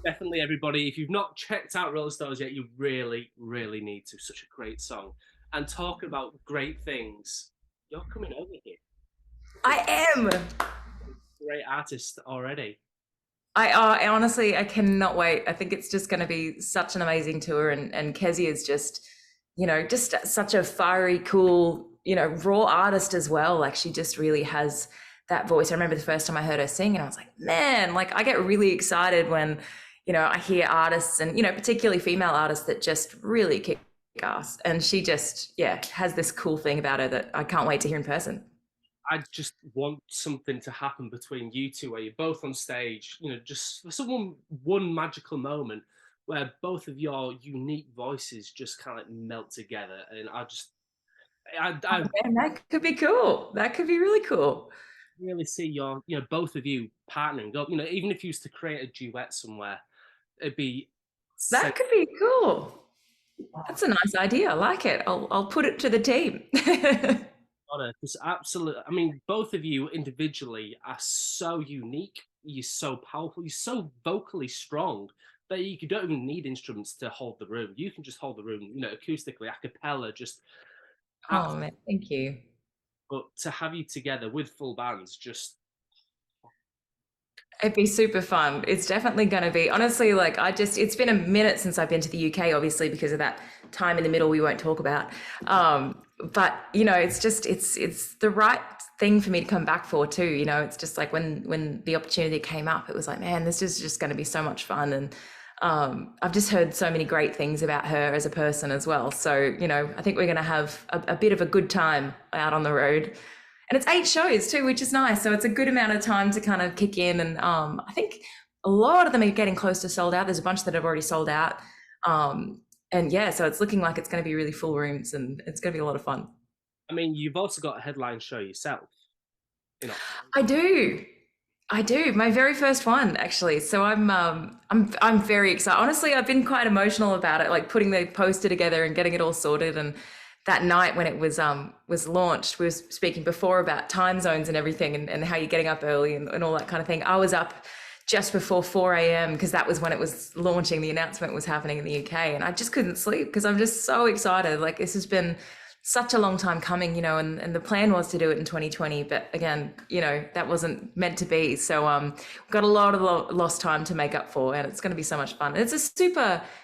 Definitely, everybody, if you've not checked out Rolling Stones yet, you really, really need to. Such a great song. And talking about great things, you're coming over here. I am. Great artist already. I honestly, I cannot wait. I think it's just going to be such an amazing tour. And Kezia is just, you know, just such a fiery, cool, you know, raw artist as well. Like she just really has that voice. I remember the first time I heard her sing and I was like, man, like I get really excited when, you know, I hear artists and, you know, particularly female artists that just really kick ass. And she just, yeah, has this cool thing about her that I can't wait to hear in person. I just want something to happen between you two where you're both on stage, you know, just for one magical moment where both of your unique voices just kind of melt together. And Man, that could be cool. That could be really cool. Really see your, you know, both of you partnering up, you know, even if you used to create a duet somewhere, it'd be that could be cool. That's a nice idea. I like it. I'll put it to the team. Because absolutely, I mean, both of you individually are so unique. You're so powerful. You're so vocally strong that you don't even need instruments to hold the room. You can just hold the room, you know, acoustically, a cappella. Just oh man, thank you. But to have you together with full bands, just it'd be super fun. It's definitely going to be, honestly, like it's been a minute since I've been to the UK, obviously, because of that time in the middle we won't talk about. But, you know, it's just, it's the right thing for me to come back for too. You know, it's just like when the opportunity came up, it was like, man, this is just going to be so much fun. And I've just heard so many great things about her as a person as well. So, you know, I think we're going to have a bit of a good time out on the road. And it's 8 shows too, which is nice. So it's a good amount of time to kind of kick in. And I think a lot of them are getting close to sold out. There's a bunch that have already sold out. And yeah, so it's looking like it's going to be really full rooms and it's going to be a lot of fun. I mean, you've also got a headline show yourself. You know. I do. My very first one, actually. So I'm very excited. Honestly, I've been quite emotional about it, like putting the poster together and getting it all sorted. And that night when it was launched, we were speaking before about time zones and everything and how you're getting up early and all that kind of thing. I was up just before 4 a.m. because that was when it was launching. The announcement was happening in the UK and I just couldn't sleep because I'm just so excited. Like this has been such a long time coming, you know, and the plan was to do it in 2020, but again, you know, that wasn't meant to be. So we've got a lot of lost time to make up for, and it's going to be so much fun. And it's a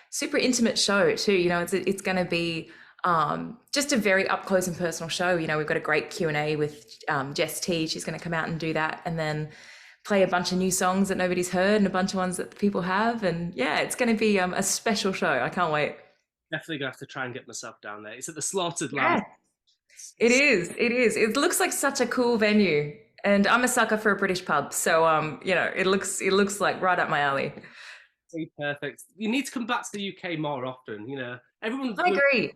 super intimate show too. You know, it's going to be just a very up close and personal show. You know, we've got a great Q&A with Jess T. She's going to come out and do that, and then play a bunch of new songs that nobody's heard and a bunch of ones that people have. And yeah, it's going to be a special show. I can't wait. Definitely gonna have to try and get myself down there. It's at the Slaughtered Yeah, Lamb. it is. It is. It looks like such a cool venue. And I'm a sucker for a British pub. So it looks like right up my alley. Perfect. You need to come back to the UK more often, Everyone I agree.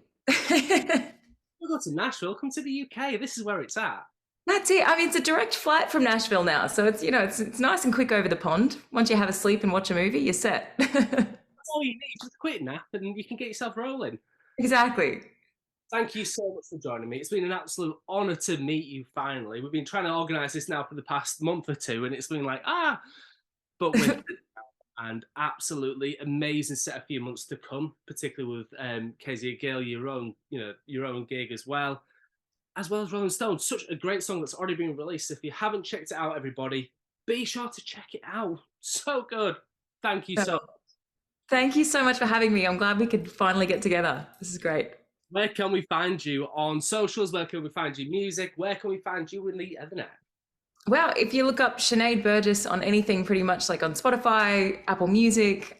go to Nashville, come to the UK. This is where it's at. That's it. I mean, it's a direct flight from Nashville now. So it's it's nice and quick over the pond. Once you have a sleep and watch a movie, you're set. That's all you need. Just a quick nap and you can get yourself rolling. Exactly. Thank you so much for joining me. It's been an absolute honour to meet you finally. We've been trying to organise this now for the past month or two, and it's been like, but with and absolutely amazing set a few months to come, particularly with Kezia Gill, your own gig as well as Rolling Stone. Such a great song that's already been released. If you haven't checked it out, everybody, be sure to check it out. So good. Thank you so much. Thank you so much for having me. I'm glad we could finally get together. This is great. Where can we find you on socials? Where can we find you music? Where can we find you in the internet? Well, if you look up Sinead Burgess on anything, pretty much like on Spotify, Apple Music,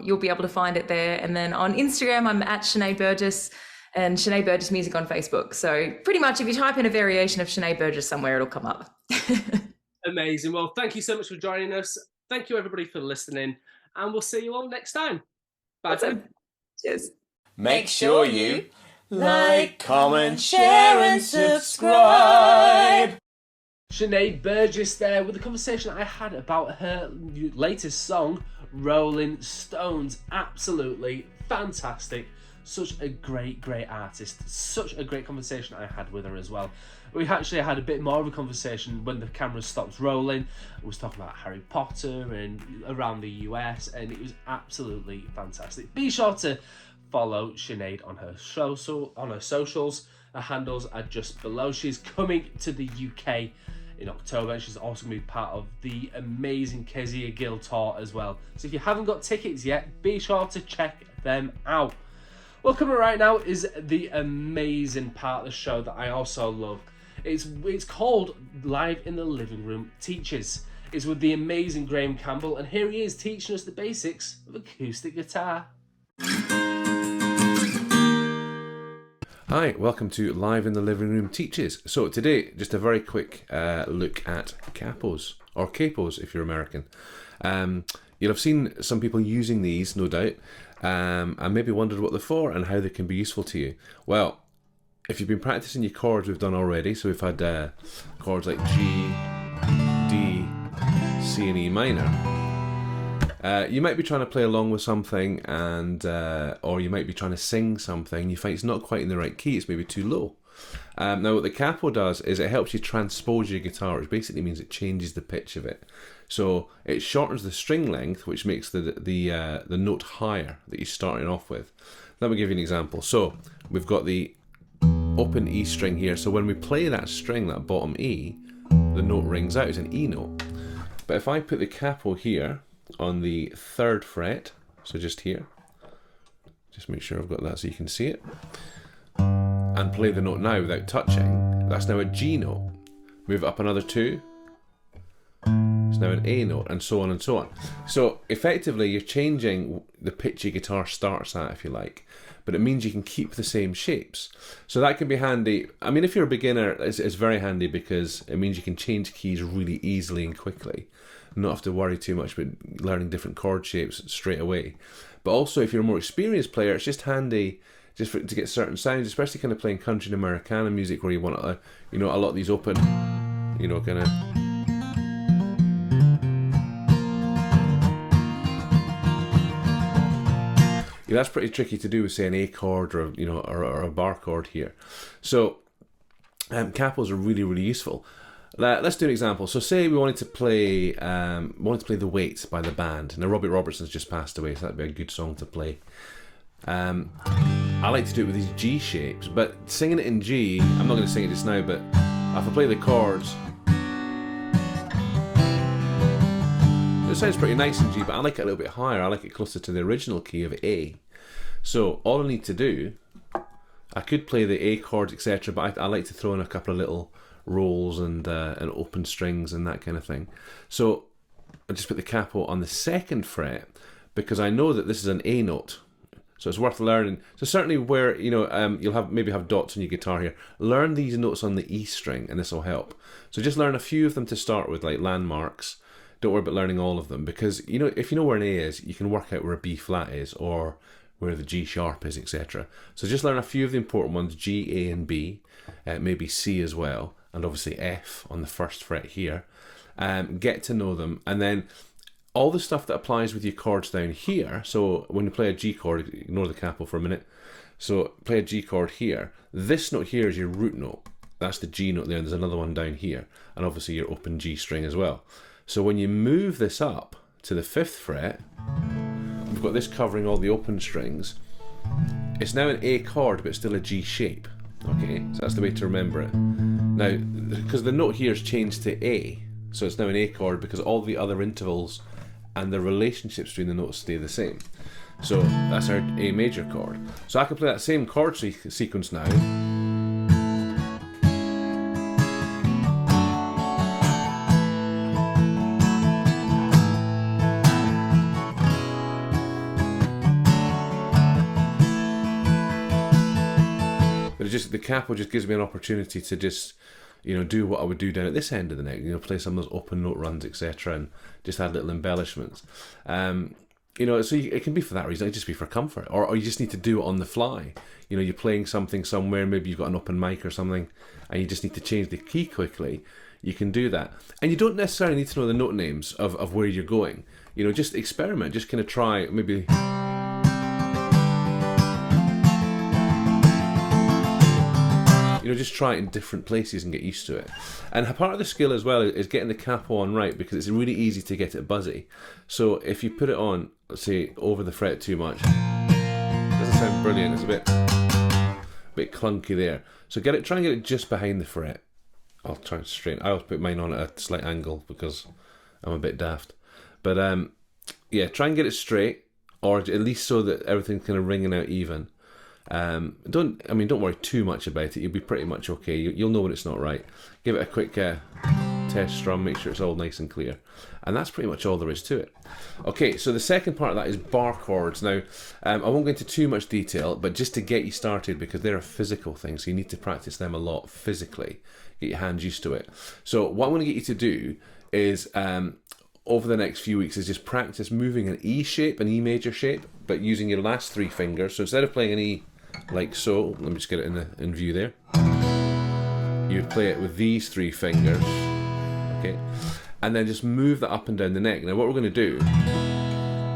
you'll be able to find it there. And then on Instagram, I'm at Sinead Burgess, and Sinead Burgess Music on Facebook. So pretty much if you type in a variation of Sinead Burgess somewhere, it'll come up. Amazing. Well, thank you so much for joining us. Thank you, everybody, for listening. And we'll see you all next time. Bye. Awesome. Cheers. Make sure you like, comment, share, and subscribe. Sinead Burgess there with the conversation I had about her latest song, Rolling Stones. Absolutely fantastic. Such a great artist. Such a great conversation I had with her as well. We actually had a bit more of a conversation when the camera stopped rolling. I was talking about Harry Potter and around the US, and it was absolutely fantastic. Be sure to follow Sinead on her socials. Her handles are just below. She's coming to the UK in October, and she's also going to be part of the amazing Kezia Gill tour as well. So if you haven't got tickets yet, be sure to check them out. Well, coming right now is the amazing part of the show that I also love. It's called Live in the Living Room Teaches. It's with the amazing Graham Campbell, and here he is teaching us the basics of acoustic guitar. Hi, welcome to Live in the Living Room Teaches. So today, just a very quick look at capos, or capos if you're American. You'll have seen some people using these, no doubt, and maybe wondered what they're for and how they can be useful to you. Well, if you've been practicing your chords we've done already, so we've had chords like G, D, C and E minor. You might be trying to play along with something, and or you might be trying to sing something. You find it's not quite in the right key; it's maybe too low. Now, what the capo does is it helps you transpose your guitar, which basically means it changes the pitch of it. So it shortens the string length, which makes the note higher that you're starting off with. Let me give you an example. So we've got the open E string here. So when we play that string, that bottom E, the note rings out. It's an E note. But if I put the capo here on the 3rd fret, so just here, just make sure I've got that so you can see it, and play the note now without touching, that's now a G note. Move it up another 2, it's now an A note, and so on and so on. So effectively you're changing the pitch your guitar starts at, if you like, but it means you can keep the same shapes. So that can be handy. I mean, if you're a beginner, it's very handy because it means you can change keys really easily and quickly, not have to worry too much about learning different chord shapes straight away. But also, if you're a more experienced player, it's just handy just to get certain sounds, especially kind of playing country and Americana music where you want a lot of these open, kind of. Yeah, that's pretty tricky to do with, say, an A chord or or a bar chord here. So capos are really, really useful. Let's do an example. So say we wanted to play The Weight by the band. Now Robbie Robertson's just passed away, so that'd be a good song to play. I like to do it with these G shapes, but singing it in G, I'm not going to sing it just now, but if I play the chords, it sounds pretty nice in G, but I like it a little bit higher. I like it closer to the original key of A. So all I need to do, I could play the A chords, etc., but I like to throw in a couple of little rolls and open strings and that kind of thing. So I just put the capo on the 2nd fret because I know that this is an A note. So it's worth learning. So certainly where, you'll have dots on your guitar here, learn these notes on the E string, and this will help. So just learn a few of them to start with, like landmarks. Don't worry about learning all of them, because if you know where an A is, you can work out where a B flat is, or where the G sharp is, etc. So just learn a few of the important ones: G, A, and B, maybe C as well, and obviously F on the first fret here. Get to know them, and then all the stuff that applies with your chords down here. So when you play a G chord, ignore the capo for a minute. So play a G chord here. This note here is your root note. That's the G note there, and there's another one down here, and obviously your open G string as well. So when you move this up to the 5th fret, we've got this covering all the open strings. It's now an A chord, but still a G shape. Okay, so that's the way to remember it. Now, because the note here has changed to A, so it's now an A chord because all the other intervals and the relationships between the notes stay the same. So that's our A major chord. So I can play that same chord sequence now. The capo just gives me an opportunity to just, do what I would do down at this end of the neck. Play some of those open note runs, etc., and just add little embellishments. So it can be for that reason. It can just be for comfort, or you just need to do it on the fly. You're playing something somewhere, maybe you've got an open mic or something, and you just need to change the key quickly. You can do that, and you don't necessarily need to know the note names of where you're going. Just experiment. Just kind of try maybe. Just try it in different places and get used to it. And part of the skill as well is getting the capo on right, because it's really easy to get it buzzy. So if you put it on, let's say, over the fret too much, it doesn't sound brilliant. It's a bit clunky there. So try and get it just behind the fret. I'll try and straighten. I always put mine on at a slight angle because I'm a bit daft. But try and get it straight, or at least so that everything's kind of ringing out even. Don't worry too much about it. You'll be pretty much okay. You'll know when it's not right. Give it a quick test strum, make sure it's all nice and clear, and that's pretty much all there is to it. Okay, so the second part of that is bar chords. Now, I won't go into too much detail, but just to get you started, because they're a physical thing, so you need to practice them a lot physically, get your hands used to it. So what I want to get you to do is over the next few weeks is just practice moving an E shape, an E major shape, but using your last 3 fingers. So instead of playing an E like so, let me just get it in view there. You would play it with these 3 fingers, okay, and then just move that up and down the neck. Now what we're going to do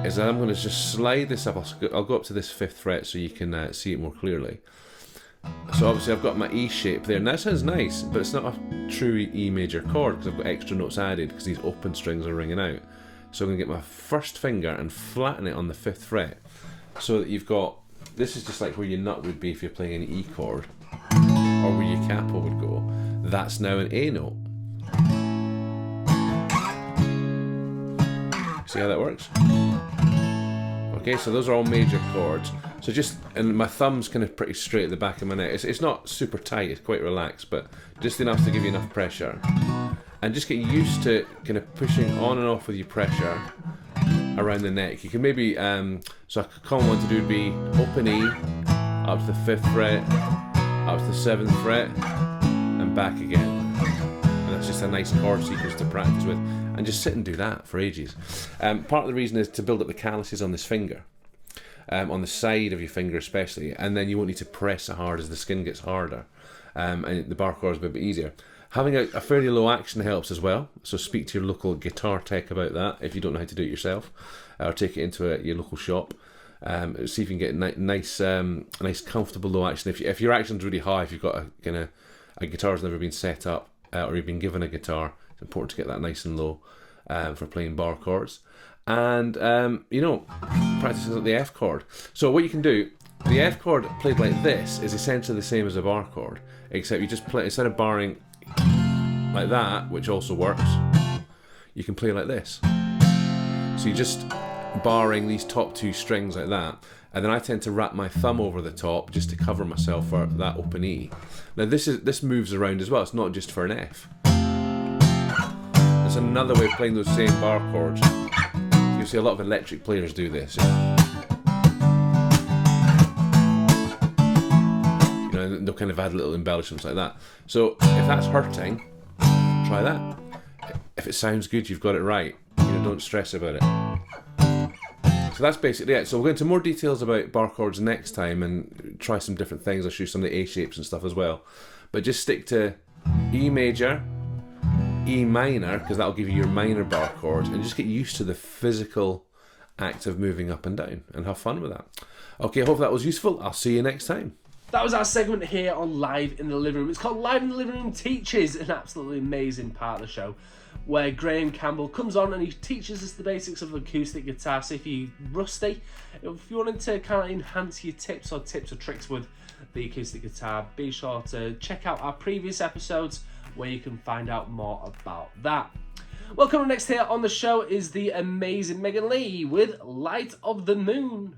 is I'm going to just slide this up. I'll go up to this 5th fret so you can see it more clearly. So obviously I've got my E shape there, and that sounds nice, but it's not a true E major chord because I've got extra notes added because these open strings are ringing out. So I'm going to get my first finger and flatten it on the 5th fret, so that you've got, this is just like where your nut would be if you're playing an E chord, or where your capo would go. That's now an A note. See how that works? Okay, so those are all major chords. So and my thumb's kind of pretty straight at the back of my neck. It's not super tight, it's quite relaxed, but just enough to give you enough pressure. And just get used to kind of pushing on and off with your pressure around the neck. You can maybe, so a common one to do would be open E, up to the 5th fret, up to the 7th fret, and back again. And that's just a nice chord sequence to practice with. And just sit and do that for ages. Part of the reason is to build up the calluses on this finger, on the side of your finger especially, and then you won't need to press it hard as the skin gets harder, and the bar chords will be a bit easier. Having a fairly low action helps as well, so speak to your local guitar tech about that if you don't know how to do it yourself, or take it into your local shop. See if you can get nice comfortable low action. If your action's really high, if you've got a guitar that's never been set up, or you've been given a guitar, it's important to get that nice and low for playing bar chords. And practice the F chord. So what you can do, the F chord played like this is essentially the same as a bar chord, except you just play, instead of barring like that, which also works, you can play like this. So you're just barring these top 2 strings like that, and then I tend to wrap my thumb over the top just to cover myself for that open E. Now this moves around as well, it's not just for an F. There's another way of playing those same bar chords. You'll see a lot of electric players do this. and they'll kind of add little embellishments like that. So if that's hurting, try that. If it sounds good, you've got it right. Don't stress about it. So that's basically it. So we'll go into more details about bar chords next time and try some different things. I'll show you some of the A shapes and stuff as well. But just stick to E major, E minor, because that'll give you your minor bar chord, and just get used to the physical act of moving up and down and have fun with that. Okay, I hope that was useful. I'll see you next time. That was our segment here on Live in the Living Room. It's called Live in the Living Room Teaches, an absolutely amazing part of the show, where Graham Campbell comes on and he teaches us the basics of acoustic guitar. So if you're rusty, if you wanted to kind of enhance your tips or tricks with the acoustic guitar, be sure to check out our previous episodes where you can find out more about that. Well, coming next here on the show is the amazing Megan Lee with Light of the Moon.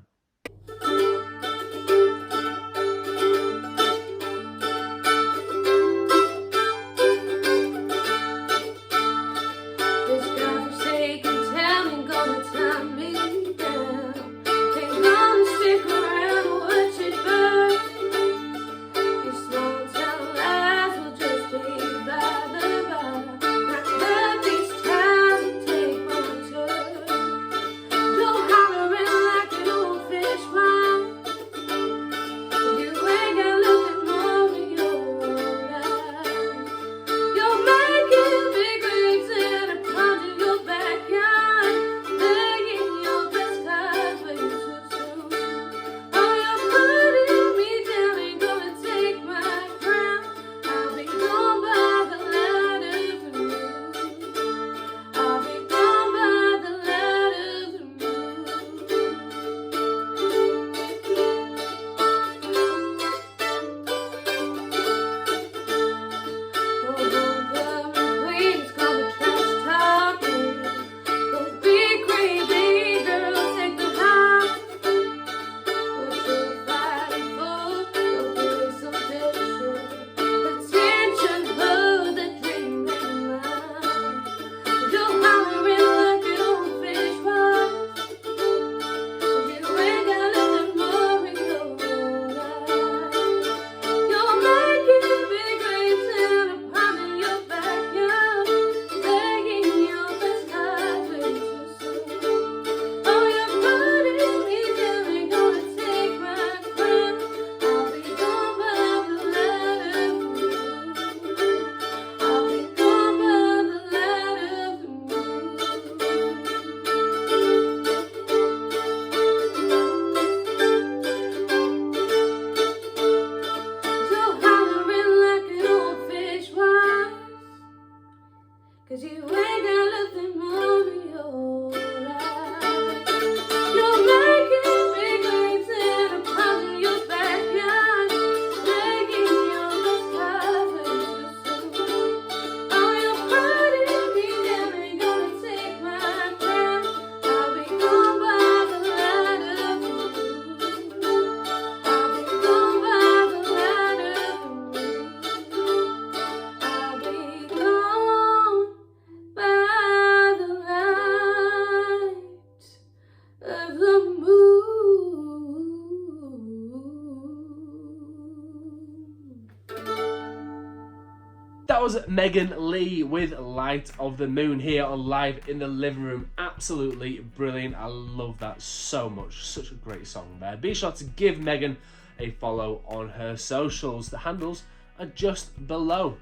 That was Megan Lee with Light of the Moon here on Live in the Living Room. Absolutely brilliant. I love that so much. Such a great song there. Be sure to give Megan a follow on her socials. The handles are just below.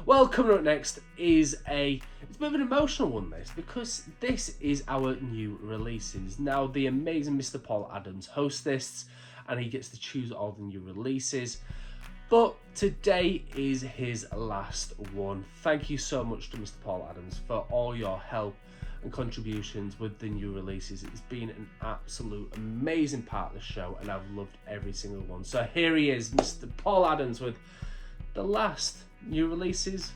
Well, coming up next is it's a bit of an emotional one, this, because this is our new releases. Now, the amazing Mr. Paul Adams hosts this, and he gets to choose all the new releases. But today is his last one. Thank you so much to Mr. Paul Adams for all your help and contributions with the new releases. It's been an absolute amazing part of the show, and I've loved every single one. So here he is, Mr. Paul Adams, with the last new releases.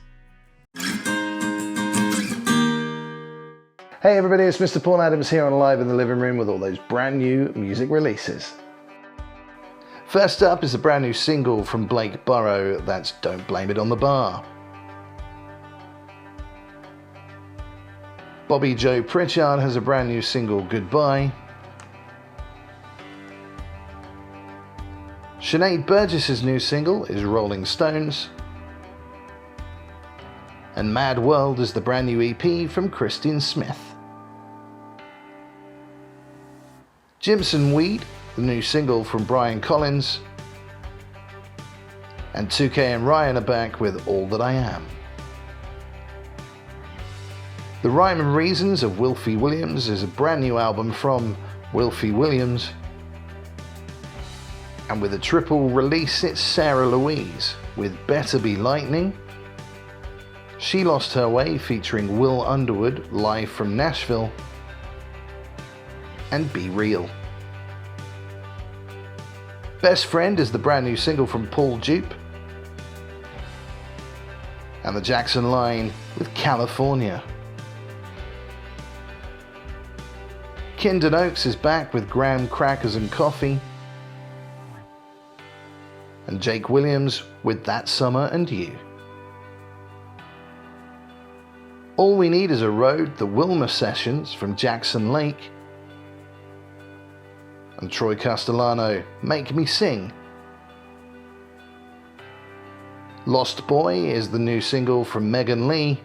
Hey everybody, it's Mr. Paul Adams here on Live in the Living Room with all those brand new music releases. First up is a brand new single from Blake Burrow, that's Don't Blame It on the Bar. Bobby Joe Pritchard has a brand new single, Goodbye. Sinead Burgess' new single is Rolling Stones. And Mad World is the brand new EP from Christian Smith. Jimson Weed, the new single from Brian Collins. And 2K and Ryan are back with All That I Am. The Rhyme and Reasons of Wilfie Williams is a brand new album from Wilfie Williams. And with a triple release, it's Sarah Louise with Better Be Lightning, She Lost Her Way featuring Will Underwood live from Nashville, and Be Real. Best Friend is the brand new single from Paul Dupe, and the Jackson Line with California. Kinden Oaks is back with Graham Crackers and Coffee, and Jake Williams with That Summer and You. All We Need Is a Road, the Wilma Sessions from Jackson Lake, and Troy Castellano, Make Me Sing. Lost Boy is the new single from Megan Lee,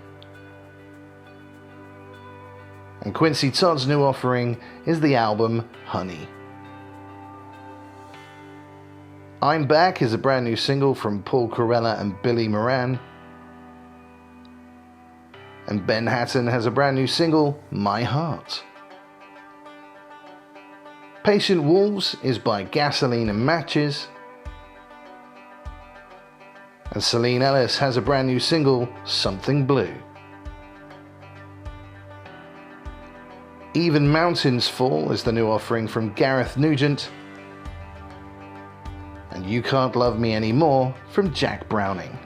and Quincy Todd's new offering is the album Honey. I'm Back is a brand new single from Paul Corella and Billy Moran. And Ben Hatton has a brand new single, My Heart. Patient Wolves is by Gasoline and Matches. And Celine Ellis has a brand new single, Something Blue. Even Mountains Fall is the new offering from Gareth Nugent. And You Can't Love Me Anymore from Jack Browning.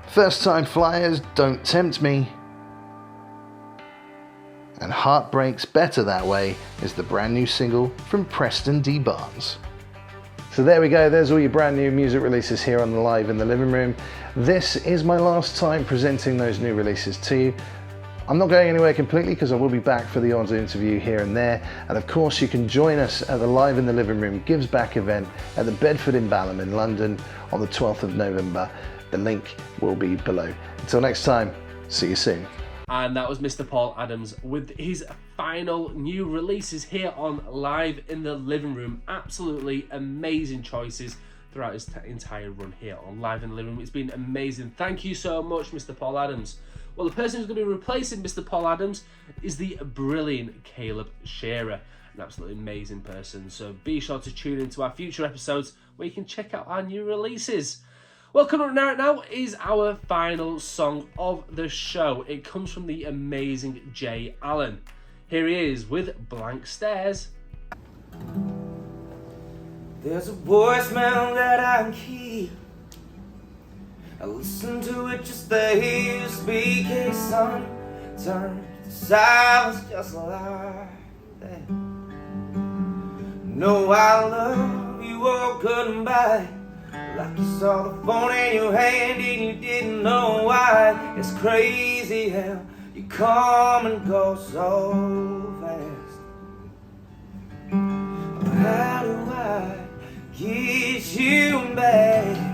First Time Flyers, Don't Tempt Me. And Heartbreak's Better That Way is the brand new single from Preston D. Barnes. So there we go, there's all your brand new music releases here on Live in the Living Room. This is my last time presenting those new releases to you. I'm not going anywhere completely because I will be back for the odd interview here and there. And of course you can join us at the Live in the Living Room Gives Back event at the Bedford in Balham in London on the 12th of November. The link will be below. Until next time, see you soon. And that was Mr. Paul Adams with his final new releases here on Live in the Living Room. Absolutely amazing choices throughout his entire run here on Live in the Living Room. It's been amazing. Thank you so much, Mr. Paul Adams. Well, the person who's going to be replacing Mr. Paul Adams is the brilliant Caleb Shearer, an absolutely amazing person. So be sure to tune into our future episodes where you can check out our new releases. Well, coming up now is our final song of the show. It comes from the amazing Jay Allen. Here he is with Blank Stares. There's a voicemail that I can keep. I listen to it just to hear you speak. Hey son, turn to silence just like that. No, I love you all goodbye. Like you saw the phone in your hand and you didn't know why. It's crazy how you come and go so fast. How do I get you back?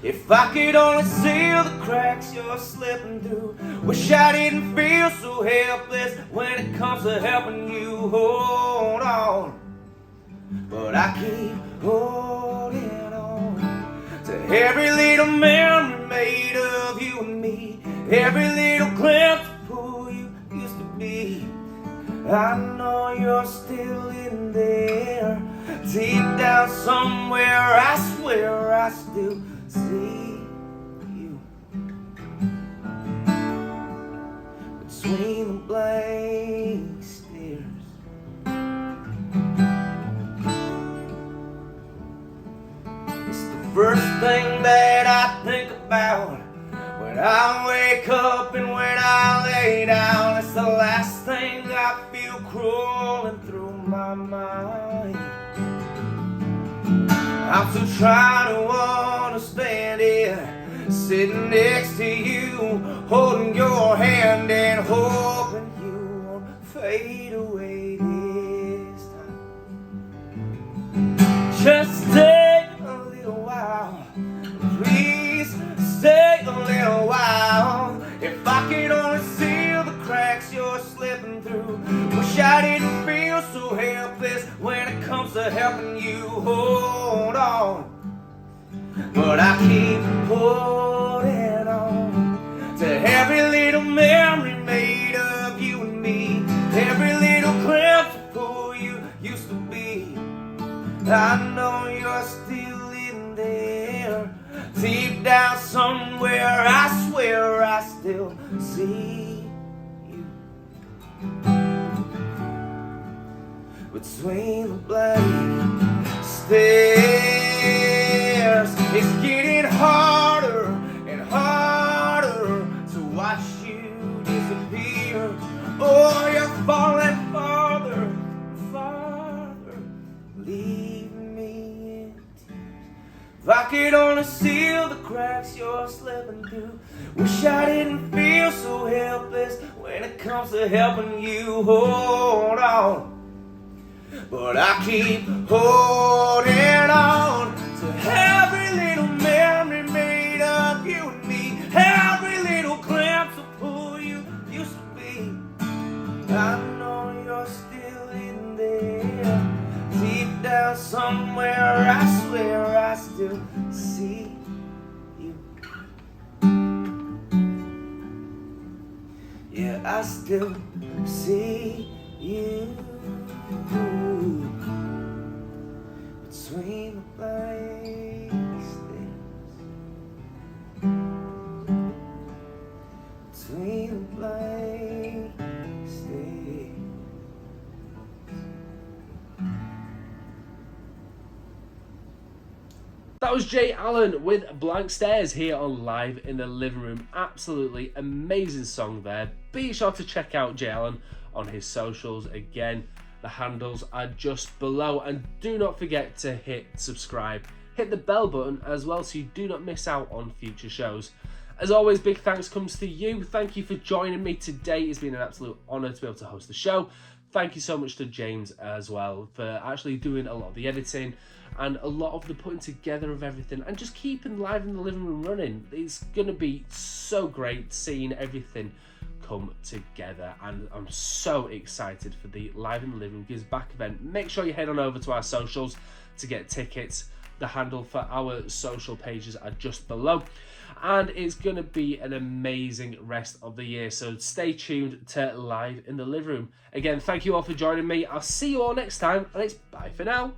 If I could only see the cracks you're slipping through. Wish I didn't feel so helpless when it comes to helping you hold on. But I keep holding on to every little memory made of you and me. Every little glimpse of who you used to be. I know you're still in there. Deep down somewhere, I swear I still see you between the blank stares. It's the first thing that I think about when I wake up and when I lay down. It's the last thing I feel crawling through my mind. I'm still trying to understand it, sitting next to you, holding your hand and hoping you won't fade away this time. helping you hold on. But I keep holding on to every little memory made of you and me, every little principle you used to be. I know you're still in there, deep down somewhere. I swear I still see you between the blank stares. It's getting harder and harder to watch you disappear. Oh, you're falling farther and farther, leaving me in tears. If I could only seal the cracks you're slipping through. Wish I didn't feel so helpless when it comes to helping you hold on. But I keep holding on to every little memory made of you and me, every little glimpse of who you used to be. I know you're still in there, deep down somewhere. I swear I still see you. Yeah, I still see you. Between the blank stares, between the blank stares. That was Jay Allen with Blank Stares here on Live in the Living Room. Absolutely amazing song there. Be sure to check out Jay Allen on his socials. Again, the handles are just below, and do not forget to hit subscribe. Hit the bell button as well so you do not miss out on future shows. As always, big thanks comes to you. Thank you for joining me today. It's been an absolute honour to be able to host the show. Thank you so much to James as well for actually doing a lot of the editing and a lot of the putting together of everything and just keeping Live in the Living Room running. It's going to be so great seeing everything come together, and I'm so excited for the Live in the Living Room Gives Back event. Make sure you head on over to our socials to get tickets. The handle for our social pages are just below, and it's going to be an amazing rest of the year, so stay tuned to Live in the Living Room. Again, thank you all for joining me. I'll see you all next time, and it's bye for now.